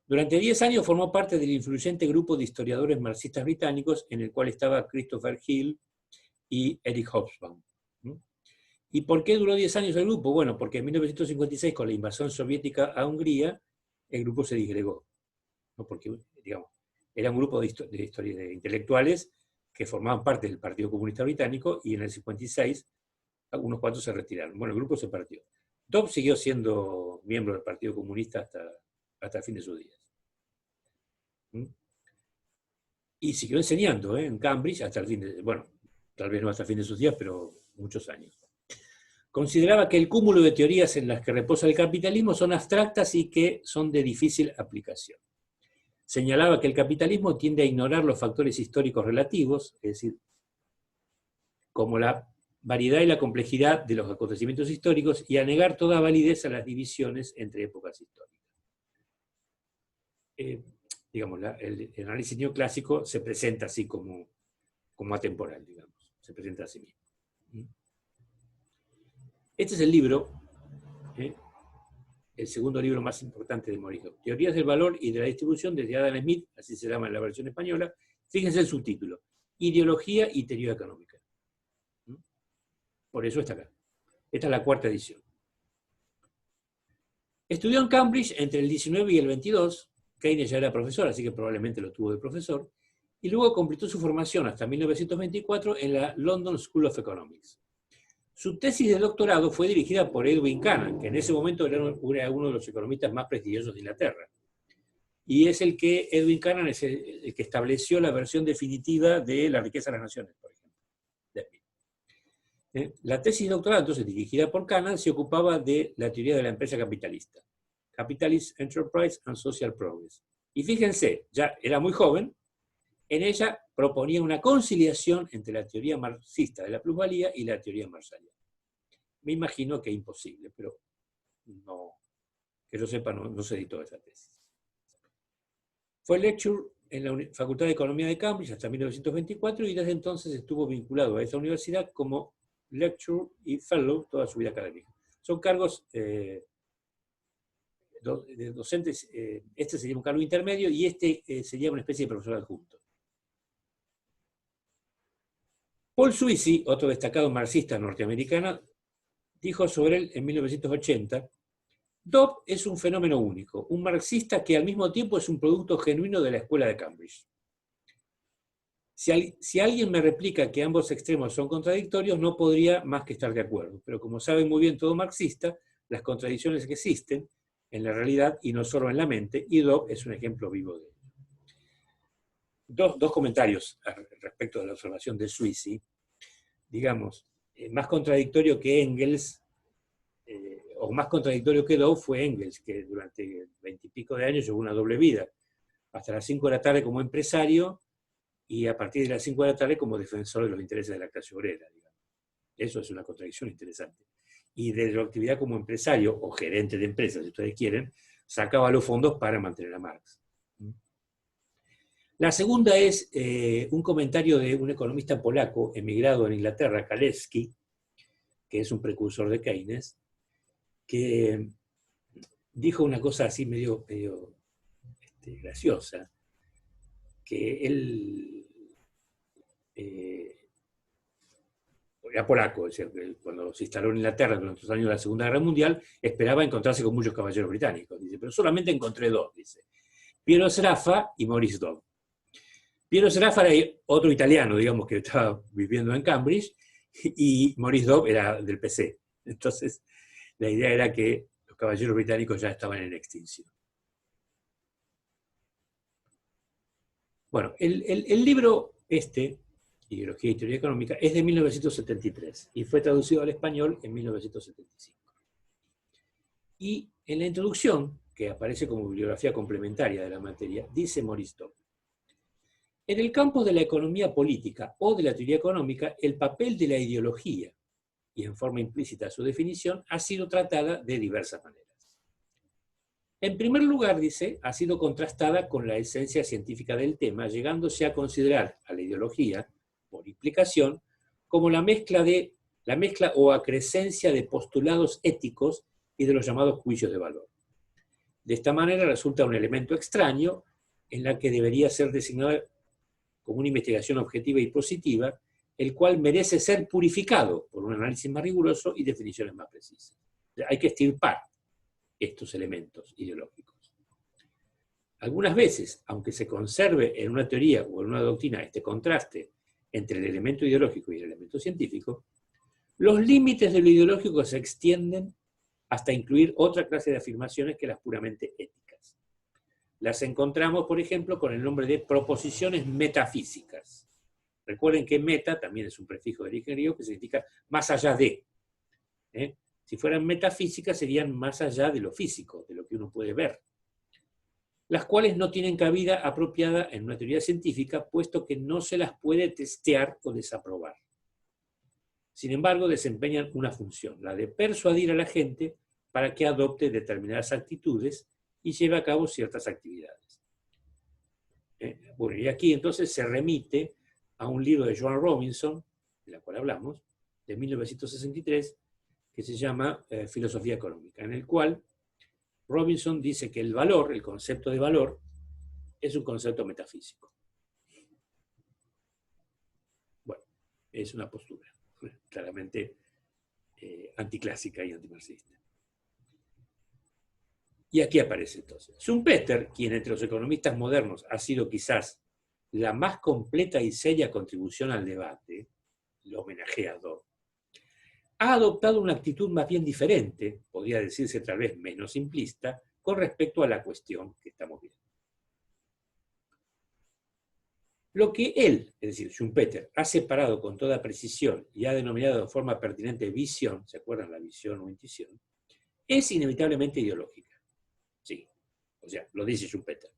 Durante 10 años formó parte del influyente grupo de historiadores marxistas británicos en el cual estaba Christopher Hill y Eric Hobsbawm. ¿Y por qué duró 10 años el grupo? Bueno, porque en 1956, con la invasión soviética a Hungría, el grupo se disgregó. ¿No? Porque, digamos, era un grupo de intelectuales que formaban parte del Partido Comunista Británico, y en el 56 unos cuantos se retiraron. Bueno, el grupo se partió. Dobbs siguió siendo miembro del Partido Comunista hasta el fin de sus días. Y siguió enseñando en Cambridge hasta el fin de, bueno, tal vez no hasta el fin de sus días, pero muchos años. Consideraba que el cúmulo de teorías en las que reposa el capitalismo son abstractas y que son de difícil aplicación. Señalaba que el capitalismo tiende a ignorar los factores históricos relativos, es decir, como la variedad y la complejidad de los acontecimientos históricos, y a negar toda validez a las divisiones entre épocas históricas. Digamos, el análisis neoclásico se presenta así como atemporal, digamos, se presenta a sí mismo. Este es el libro, el segundo libro más importante de Maurice Dobb, Teorías del valor y de la distribución desde Adam Smith, así se llama en la versión española. Fíjense el subtítulo, Ideología y Teoría Económica. Por eso está acá. Esta es la cuarta edición. Estudió en Cambridge entre el 19 y el 22, Keynes ya era profesor, así que probablemente lo tuvo de profesor, y luego completó su formación hasta 1924 en la London School of Economics. Su tesis de doctorado fue dirigida por Edwin Cannan, que en ese momento era uno de los economistas más prestigiosos de Inglaterra. Y es Edwin Cannan es el que estableció la versión definitiva de La riqueza de las naciones, por ejemplo. La tesis de doctorado, entonces, dirigida por Cannan, se ocupaba de la teoría de la empresa capitalista. Capitalist Enterprise and Social Progress. Y fíjense, ya era muy joven, en ella proponía una conciliación entre la teoría marxista de la plusvalía y la teoría marsaliana. Me imagino que es imposible, pero no, que yo sepa, no se editó esa tesis. Fue lecture en la Facultad de Economía de Cambridge hasta 1924 y desde entonces estuvo vinculado a esa universidad como lecture y fellow toda su vida académica. Son cargos de docentes, este sería un cargo intermedio y este sería una especie de profesor adjunto. Paul Sweezy, otro destacado marxista norteamericano, dijo sobre él en 1980, Dobb es un fenómeno único, un marxista que al mismo tiempo es un producto genuino de la escuela de Cambridge. Si alguien me replica que ambos extremos son contradictorios, no podría más que estar de acuerdo, pero como sabe muy bien todo marxista, las contradicciones que existen en la realidad y no solo en la mente, y Dobb es un ejemplo vivo de ello. Dos comentarios respecto de la observación de Sweezy. Digamos, más contradictorio que Engels, o más contradictorio que Dobb fue Engels, que durante 20 y pico de años llevó una doble vida. Hasta las 5 de la tarde como empresario, y a partir de las 5 de la tarde como defensor de los intereses de la clase obrera. Digamos. Eso es una contradicción interesante. Y de la actividad como empresario, o gerente de empresa, si ustedes quieren, sacaba los fondos para mantener a Marx. La segunda es un comentario de un economista polaco emigrado en Inglaterra, Kalewski, que es un precursor de Keynes, que dijo una cosa así medio graciosa, que él era polaco, es decir, que cuando se instaló en Inglaterra durante los años de la Segunda Guerra Mundial, esperaba encontrarse con muchos caballeros británicos, dice, pero solamente encontré dos, dice, Piero Sraffa y Maurice Dobb. Piero Sraffa era otro italiano, digamos, que estaba viviendo en Cambridge, y Maurice Dobb era del PC. Entonces, la idea era que los caballeros británicos ya estaban en extinción. Bueno, el libro Ideología y Teoría Económica, es de 1973, y fue traducido al español en 1975. Y en la introducción, que aparece como bibliografía complementaria de la materia, dice Maurice Dobb, en el campo de la economía política o de la teoría económica, el papel de la ideología, y en forma implícita su definición, ha sido tratada de diversas maneras. En primer lugar, dice, ha sido contrastada con la esencia científica del tema, llegándose a considerar a la ideología, por por implicación, como la mezcla o acrescencia de postulados éticos y de los llamados juicios de valor. De esta manera resulta un elemento extraño en la que debería ser designado como una investigación objetiva y positiva, el cual merece ser purificado por un análisis más riguroso y definiciones más precisas. O sea, hay que extirpar estos elementos ideológicos. Algunas veces, aunque se conserve en una teoría o en una doctrina este contraste entre el elemento ideológico y el elemento científico, los límites de lo ideológico se extienden hasta incluir otra clase de afirmaciones que las puramente éticas. Las encontramos, por ejemplo, con el nombre de proposiciones metafísicas. Recuerden que meta también es un prefijo de origen griego que significa más allá de. Si fueran metafísicas serían más allá de lo físico, de lo que uno puede ver. Las cuales no tienen cabida apropiada en una teoría científica, puesto que no se las puede testear o desaprobar. Sin embargo, desempeñan una función, la de persuadir a la gente para que adopte determinadas actitudes y lleve a cabo ciertas actividades. Bueno, y aquí entonces se remite a un libro de Joan Robinson, de la cual hablamos, de 1963, que se llama Filosofía Económica, en el cual Robinson dice que el valor, el concepto de valor, es un concepto metafísico. Bueno, es una postura claramente anticlásica y antimarxista. Y aquí aparece entonces Schumpeter, quien entre los economistas modernos ha sido quizás la más completa y seria contribución al debate, lo homenajea a Dobb, ha adoptado una actitud más bien diferente, podría decirse tal vez menos simplista, con respecto a la cuestión que estamos viendo. Lo que él, es decir, Schumpeter, ha separado con toda precisión y ha denominado de forma pertinente visión, ¿se acuerdan la visión o intuición? Es inevitablemente ideológica. Sí, o sea, lo dice Schumpeter.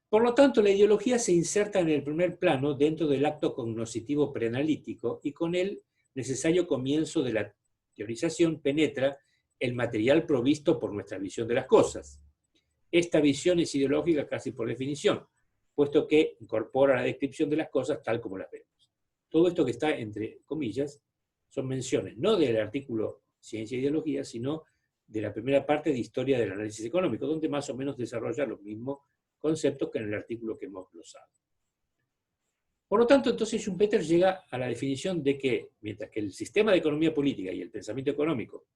Por lo tanto, la ideología se inserta en el primer plano dentro del acto cognoscitivo preanalítico y con el necesario comienzo de la teorización penetra el material provisto por nuestra visión de las cosas. Esta visión es ideológica casi por definición, puesto que incorpora la descripción de las cosas tal como las vemos. Todo esto que está entre comillas son menciones, no del artículo Ciencia e Ideología, sino de la primera parte de Historia del Análisis Económico, donde más o menos desarrolla los mismos conceptos que en el artículo que hemos glosado. Por lo tanto, entonces Schumpeter llega a la definición de que, mientras que el sistema de economía política y el pensamiento económico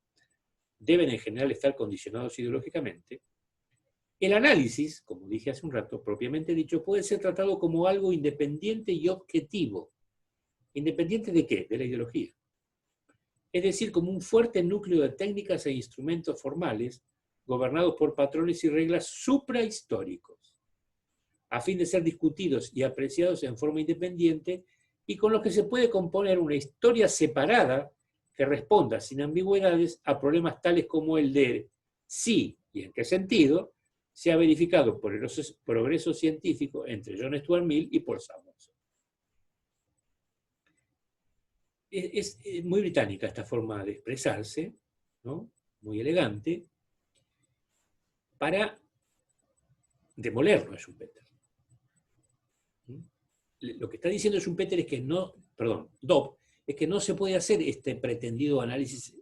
deben en general estar condicionados ideológicamente, el análisis, como dije hace un rato, propiamente dicho, puede ser tratado como algo independiente y objetivo. ¿Independiente de qué? De la ideología. Es decir, como un fuerte núcleo de técnicas e instrumentos formales gobernados por patrones y reglas suprahistóricos, a fin de ser discutidos y apreciados en forma independiente y con los que se puede componer una historia separada que responda sin ambigüedades a problemas tales como el de si y en qué sentido se ha verificado por el progreso científico entre John Stuart Mill y Paul Samuelson. Es muy británica esta forma de expresarse, ¿no? Muy elegante, para demolerlo a Schumpeter. Lo que está diciendo Schumpeter es que no, Dobb, es que no se puede hacer este pretendido análisis,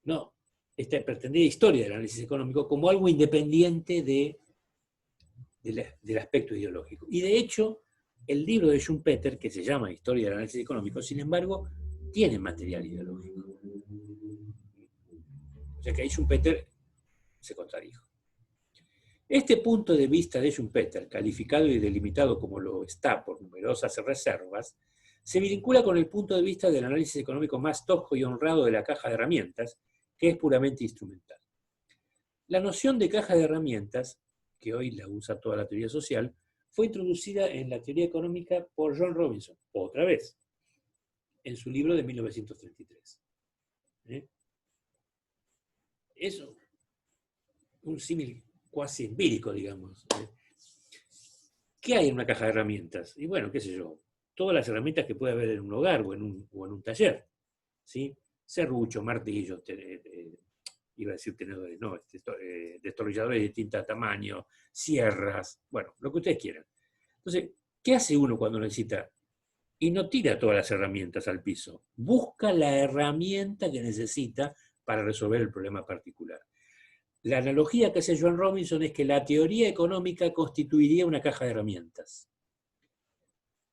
no, esta pretendida historia del análisis económico como algo independiente del aspecto ideológico. Y de hecho, el libro de Schumpeter, que se llama Historia del Análisis Económico, sin embargo, tiene material ideológico. O sea que ahí Schumpeter se contradijo. Este punto de vista de Schumpeter, calificado y delimitado como lo está por numerosas reservas, se vincula con el punto de vista del análisis económico más tosco y honrado de la caja de herramientas, que es puramente instrumental. La noción de caja de herramientas, que hoy la usa toda la teoría social, fue introducida en la teoría económica por John Robinson, otra vez, en su libro de 1933. Es un símil cuasi empírico, digamos. ¿Qué hay en una caja de herramientas? Y bueno, qué sé yo, todas las herramientas que puede haber en un hogar o en un taller, ¿sí? Serrucho, martillos, iba a decir tenedores, no, destornilladores de distinto tamaño, sierras, bueno, lo que ustedes quieran. Entonces, ¿Qué hace uno cuando necesita? Y no tira todas las herramientas al piso. Busca la herramienta que necesita para resolver el problema particular. La analogía que hace Joan Robinson es que la teoría económica constituiría una caja de herramientas.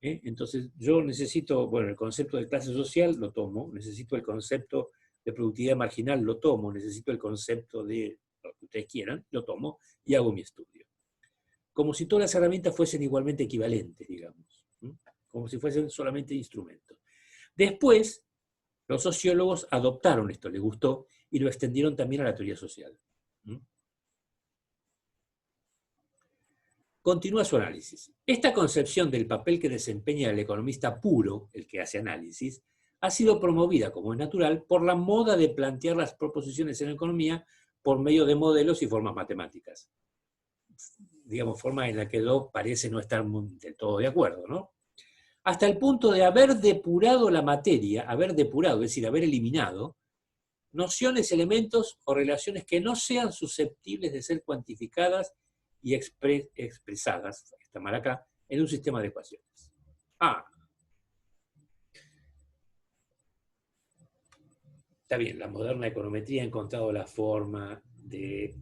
Entonces yo necesito, bueno, el concepto de clase social lo tomo, necesito el concepto de productividad marginal lo tomo, necesito el concepto de lo que ustedes quieran, lo tomo y hago mi estudio. Como si todas las herramientas fuesen igualmente equivalentes, digamos. Como si fuesen solamente instrumentos. Después, los sociólogos adoptaron esto, les gustó, y lo extendieron también a la teoría social. Continúa su análisis. Esta concepción del papel que desempeña el economista puro, el que hace análisis, ha sido promovida, como es natural, por la moda de plantear las proposiciones en economía por medio de modelos y formas matemáticas. Digamos, forma en la que Dobb parece no estar del todo de acuerdo, ¿no? Hasta el punto de haber depurado la materia, haber depurado, es decir, haber eliminado, nociones, elementos o relaciones que no sean susceptibles de ser cuantificadas y expresadas, está mal acá, en un sistema de ecuaciones. Está bien, la moderna econometría ha encontrado la forma de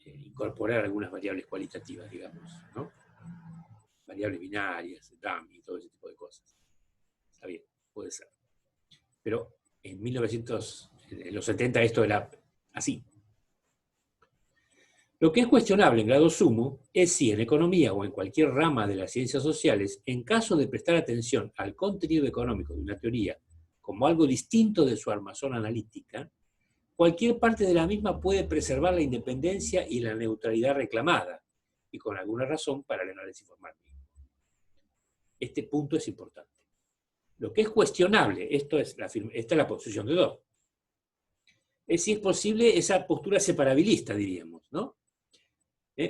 incorporar algunas variables cualitativas, digamos, ¿no? Variables binarias, dummy, todo ese tipo de cosas. Está bien, puede ser. Pero en los 70 esto era así. Lo que es cuestionable en grado sumo es si en economía o en cualquier rama de las ciencias sociales, en caso de prestar atención al contenido económico de una teoría como algo distinto de su armazón analítica, cualquier parte de la misma puede preservar la independencia y la neutralidad reclamada, y con alguna razón para el análisis formal. Este punto es importante. Lo que es cuestionable, esta es la posición de Dobb, es si es posible esa postura separabilista, diríamos, ¿no?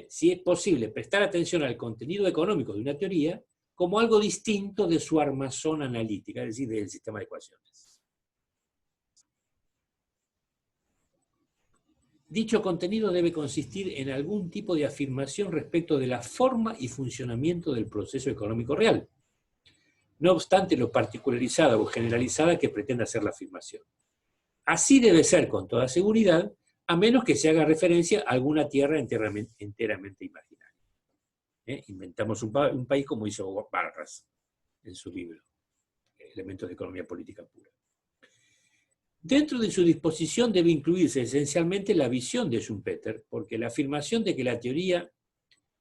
Si es posible prestar atención al contenido económico de una teoría como algo distinto de su armazón analítica, es decir, del sistema de ecuaciones. Dicho contenido debe consistir en algún tipo de afirmación respecto de la forma y funcionamiento del proceso económico real, no obstante lo particularizada o generalizada que pretenda hacer la afirmación. Así debe ser con toda seguridad, a menos que se haga referencia a alguna tierra enteramente imaginaria. Inventamos un país como hizo Barras en su libro, Elementos de Economía Política Pura. Dentro de su disposición debe incluirse esencialmente la visión de Schumpeter, porque la afirmación de que la teoría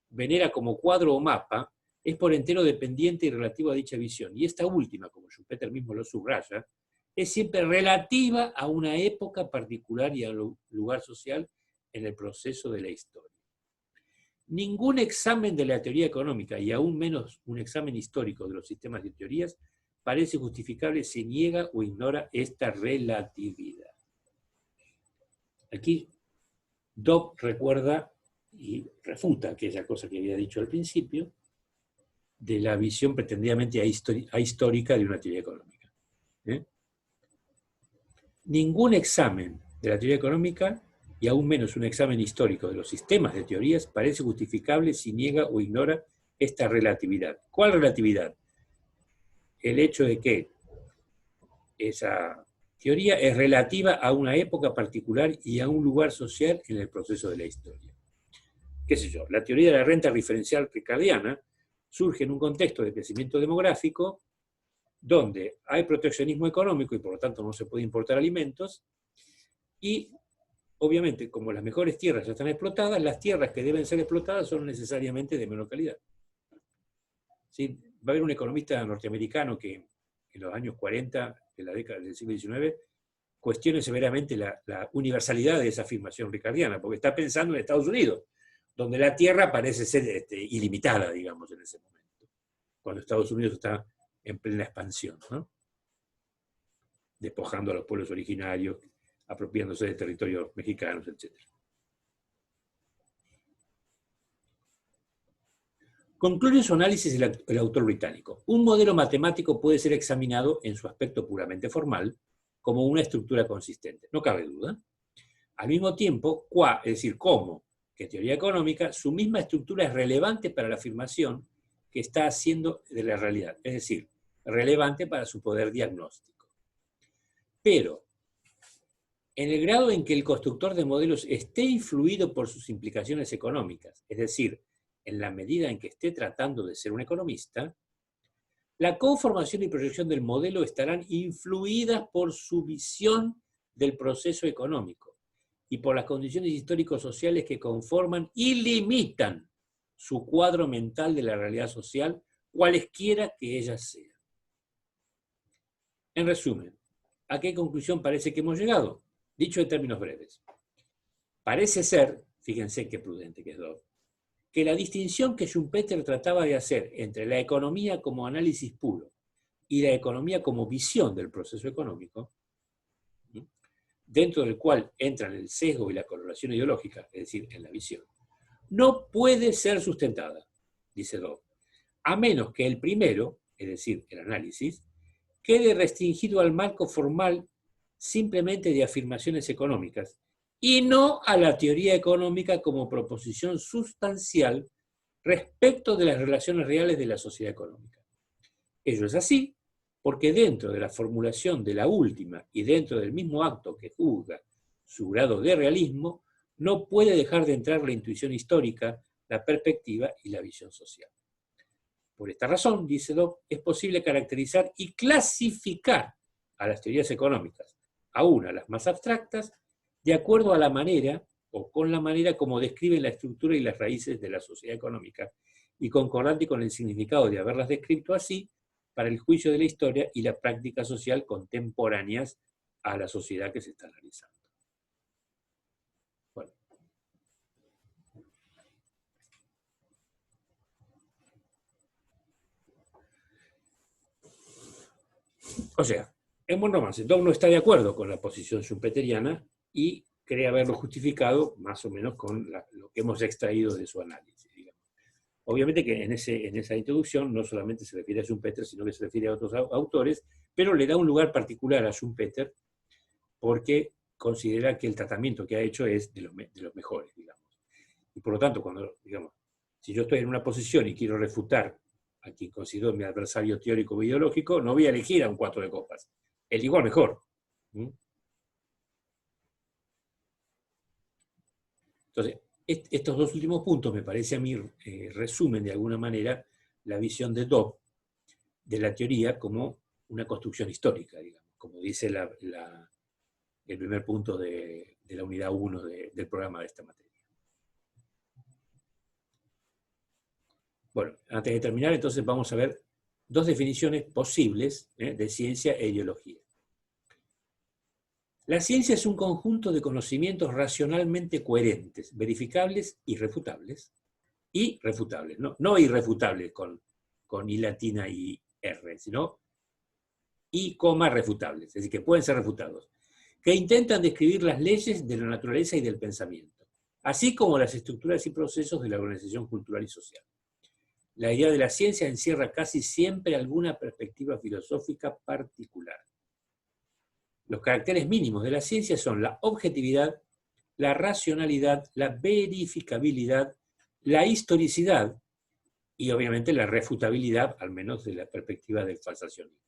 venera como cuadro o mapa es por entero dependiente y relativa a dicha visión. Y esta última, como Schumpeter mismo lo subraya, es siempre relativa a una época particular y a un lugar social en el proceso de la historia. Ningún examen de la teoría económica, y aún menos un examen histórico de los sistemas de teorías, parece justificable si niega o ignora esta relatividad. Aquí Dobb recuerda y refuta aquella cosa que había dicho al principio, de la visión pretendidamente ahistórica de una teoría económica. Ningún examen de la teoría económica, y aún menos un examen histórico de los sistemas de teorías, parece justificable si niega o ignora esta relatividad. ¿Cuál relatividad? El hecho de que esa teoría es relativa a una época particular y a un lugar social en el proceso de la historia. ¿Qué sé yo? La teoría de la renta diferencial ricardiana surge en un contexto de crecimiento demográfico donde hay proteccionismo económico y por lo tanto no se puede importar alimentos, y obviamente como las mejores tierras ya están explotadas, las tierras que deben ser explotadas son necesariamente de menor calidad. ¿Sí? Va a haber un economista norteamericano que en los años 40, de la década del siglo XIX, cuestione severamente la universalidad de esa afirmación ricardiana, porque está pensando en Estados Unidos, donde la tierra parece ser ilimitada, digamos, en ese momento, cuando Estados Unidos está en plena expansión, ¿no? Despojando a los pueblos originarios, apropiándose de territorios mexicanos, etc. Concluye su análisis el autor británico. Un modelo matemático puede ser examinado en su aspecto puramente formal como una estructura consistente, no cabe duda. Al mismo tiempo, es decir, como que teoría económica, su misma estructura es relevante para la afirmación que está haciendo de la realidad, es decir, relevante para su poder diagnóstico. Pero, en el grado en que el constructor de modelos esté influido por sus implicaciones económicas, es decir, en la medida en que esté tratando de ser un economista, la conformación y proyección del modelo estarán influidas por su visión del proceso económico y por las condiciones históricos-sociales que conforman y limitan su cuadro mental de la realidad social, cualesquiera que ellas sean. En resumen, ¿a qué conclusión parece que hemos llegado? Dicho en términos breves. Parece ser, fíjense qué prudente que es Dobb, que la distinción que Schumpeter trataba de hacer entre la economía como análisis puro y la economía como visión del proceso económico, dentro del cual entran el sesgo y la coloración ideológica, es decir, en la visión, no puede ser sustentada, dice Dobb, a menos que el primero, es decir, el análisis, quede restringido al marco formal simplemente de afirmaciones económicas, y no a la teoría económica como proposición sustancial respecto de las relaciones reales de la sociedad económica. Ello es así porque dentro de la formulación de la última y dentro del mismo acto que juzga su grado de realismo, no puede dejar de entrar la intuición histórica, la perspectiva y la visión social. Por esta razón, dice Dobb, es posible caracterizar y clasificar a las teorías económicas, aún a las más abstractas, de acuerdo a la manera, o con la manera como describen la estructura y las raíces de la sociedad económica, y concordante con el significado de haberlas descrito así para el juicio de la historia y la práctica social contemporáneas a la sociedad que se está analizando. Bueno. O sea, en buen romance, Dobb no está de acuerdo con la posición schumpeteriana y cree haberlo justificado más o menos con lo que hemos extraído de su análisis, digamos. Obviamente que en esa introducción no solamente se refiere a Schumpeter, sino que se refiere a otros autores, pero le da un lugar particular a Schumpeter porque considera que el tratamiento que ha hecho es de los mejores, digamos. Y por lo tanto, cuando, digamos, si yo estoy en una posición y quiero refutar a quien considero mi adversario teórico o ideológico, no voy a elegir a un 4 de copas. El igual mejor. Entonces, estos dos últimos puntos, me parece a mí, resumen de alguna manera la visión de Dobb de la teoría como una construcción histórica, digamos, como dice el primer punto de la unidad 1 del programa de esta materia. Bueno, antes de terminar, entonces vamos a ver dos definiciones posibles de ciencia e ideología. La ciencia es un conjunto de conocimientos racionalmente coherentes, verificables y refutables. Y refutables, no irrefutables con I latina y R, sino I, refutables, es decir, que pueden ser refutados, que intentan describir las leyes de la naturaleza y del pensamiento, así como las estructuras y procesos de la organización cultural y social. La idea de la ciencia encierra casi siempre alguna perspectiva filosófica particular. Los caracteres mínimos de la ciencia son la objetividad, la racionalidad, la verificabilidad, la historicidad y obviamente la refutabilidad, al menos de la perspectiva del falsacionismo.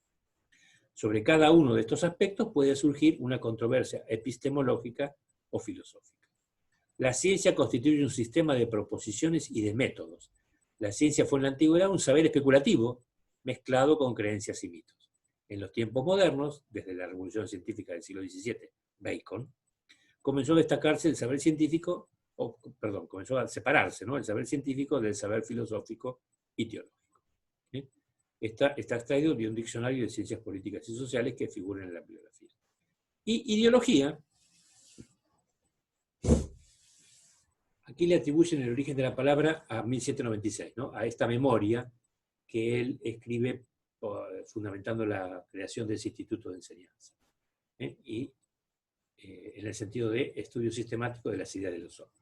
Sobre cada uno de estos aspectos puede surgir una controversia epistemológica o filosófica. La ciencia constituye un sistema de proposiciones y de métodos. La ciencia fue en la antigüedad un saber especulativo mezclado con creencias y mitos. En los tiempos modernos, desde la revolución científica del siglo XVII, Bacon, comenzó a destacarse el saber científico, comenzó a separarse, ¿no?, el saber científico del saber filosófico y teológico. ¿Sí? Está extraído de un diccionario de ciencias políticas y sociales que figura en la bibliografía. Y ideología, aquí le atribuyen el origen de la palabra a 1796, ¿no?, a esta memoria que él escribe fundamentando la creación de ese instituto de enseñanza. Y en el sentido de estudio sistemático de las ideas de los hombres.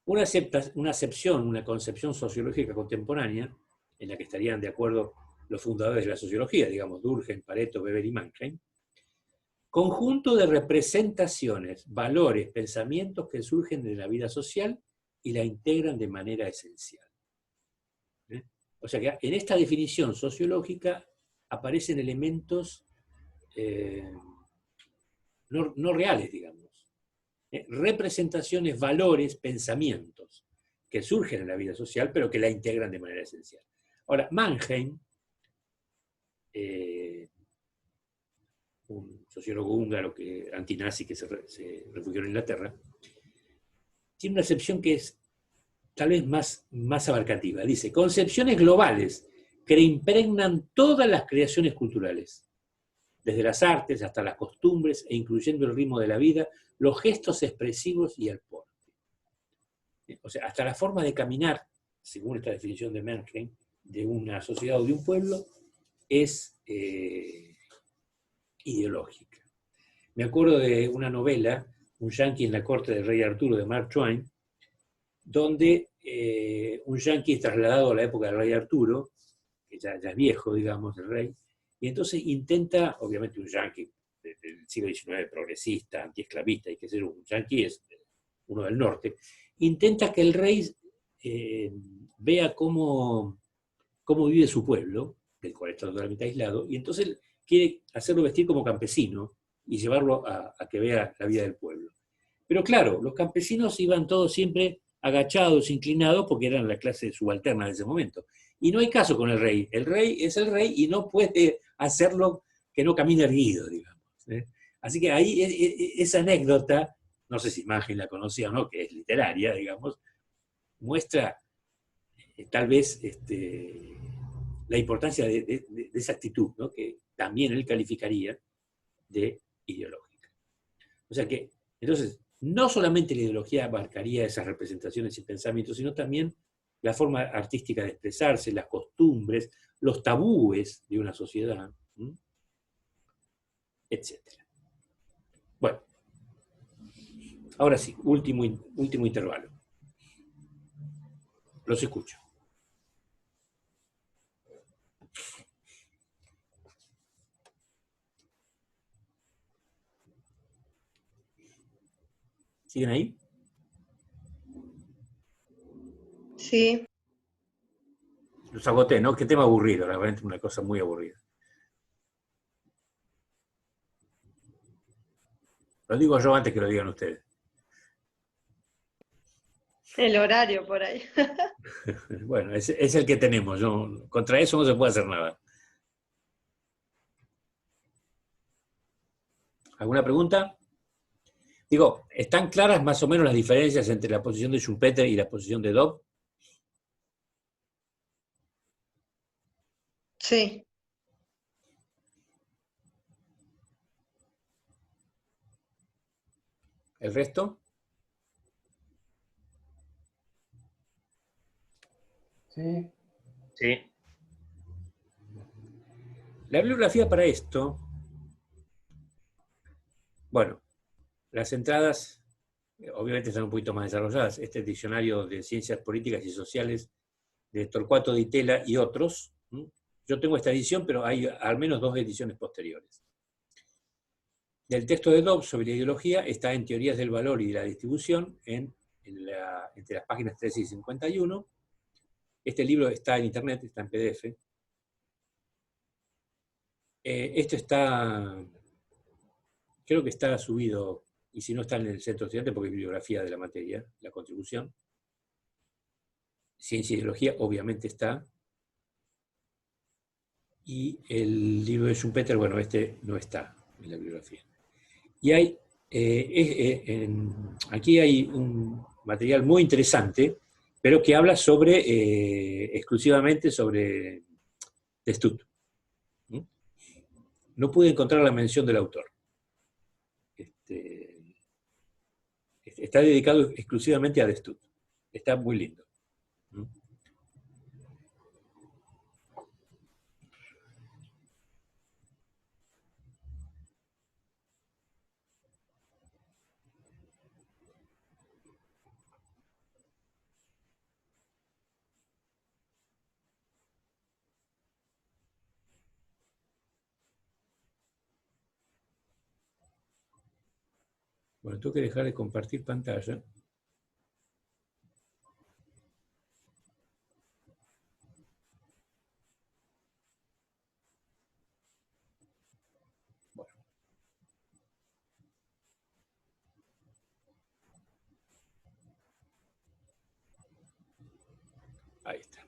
Una concepción sociológica contemporánea, en la que estarían de acuerdo los fundadores de la sociología, digamos, Durkheim, Pareto, Weber y Mannheim, conjunto de representaciones, valores, pensamientos que surgen de la vida social y la integran de manera esencial. O sea que en esta definición sociológica aparecen elementos no reales, digamos. Representaciones, valores, pensamientos que surgen en la vida social, pero que la integran de manera esencial. Ahora, Mannheim, un sociólogo húngaro antinazi que se refugió en Inglaterra, tiene una acepción que es tal vez más abarcativa. Dice, concepciones globales que impregnan todas las creaciones culturales, desde las artes hasta las costumbres e incluyendo el ritmo de la vida, los gestos expresivos y el porte. O sea, hasta la forma de caminar, según esta definición de Mannheim, de una sociedad o de un pueblo, es ideológica. Me acuerdo de una novela, Un yanqui en la corte del rey Arturo, de Mark Twain, donde un yanqui es trasladado a la época del rey Arturo, que ya es viejo, digamos, el rey, y entonces intenta, obviamente un yanqui del siglo XIX, progresista, antiesclavista, y que ser un yanqui es uno del norte, intenta que el rey vea cómo vive su pueblo, del cual está totalmente aislado, y entonces quiere hacerlo vestir como campesino y llevarlo a que vea la vida del pueblo. Pero claro, los campesinos iban todos siempre agachados, inclinados, porque eran la clase subalterna de ese momento. Y no hay caso con el rey. El rey es el rey y no puede hacerlo que no camine erguido, digamos. Así que ahí esa anécdota, no sé si Mannheim la conocía o no, que es literaria, digamos, muestra tal vez la importancia de esa actitud, ¿no? Que también él calificaría de ideológica. O sea que, entonces, no solamente la ideología abarcaría esas representaciones y pensamientos, sino también la forma artística de expresarse, las costumbres, los tabúes de una sociedad, etc. Bueno, ahora sí, último intervalo. Los escucho. ¿Siguen ahí? Sí. Los agoté, ¿no? Qué tema aburrido, realmente una cosa muy aburrida. Lo digo yo antes que lo digan ustedes. El horario por ahí. Bueno, es el que tenemos. ¿No? Contra eso no se puede hacer nada. ¿Alguna pregunta? Digo, ¿están claras más o menos las diferencias entre la posición de Schumpeter y la posición de Dobb? Sí. ¿El resto? Sí. Sí. La bibliografía para esto, bueno, las entradas obviamente están un poquito más desarrolladas. Este diccionario de ciencias políticas y sociales de Torcuato Di Tella y otros. Yo tengo esta edición, pero hay al menos 2 ediciones posteriores. Del texto de Dobb sobre la ideología está en Teorías del Valor y de la Distribución, entre las páginas 13 y 51. Este libro está en internet, está en PDF. Esto creo que está subido, y si no está en el Centro Estudiante, porque es bibliografía de la materia, la contribución. Ciencia y ideología obviamente está. Y el libro de Schumpeter, bueno, este no está en la bibliografía. Y aquí hay un material muy interesante, pero que habla exclusivamente sobre Destut. No pude encontrar la mención del autor. Está dedicado exclusivamente a Destut. Está muy lindo. Bueno, tengo que dejar de compartir pantalla. Ahí está.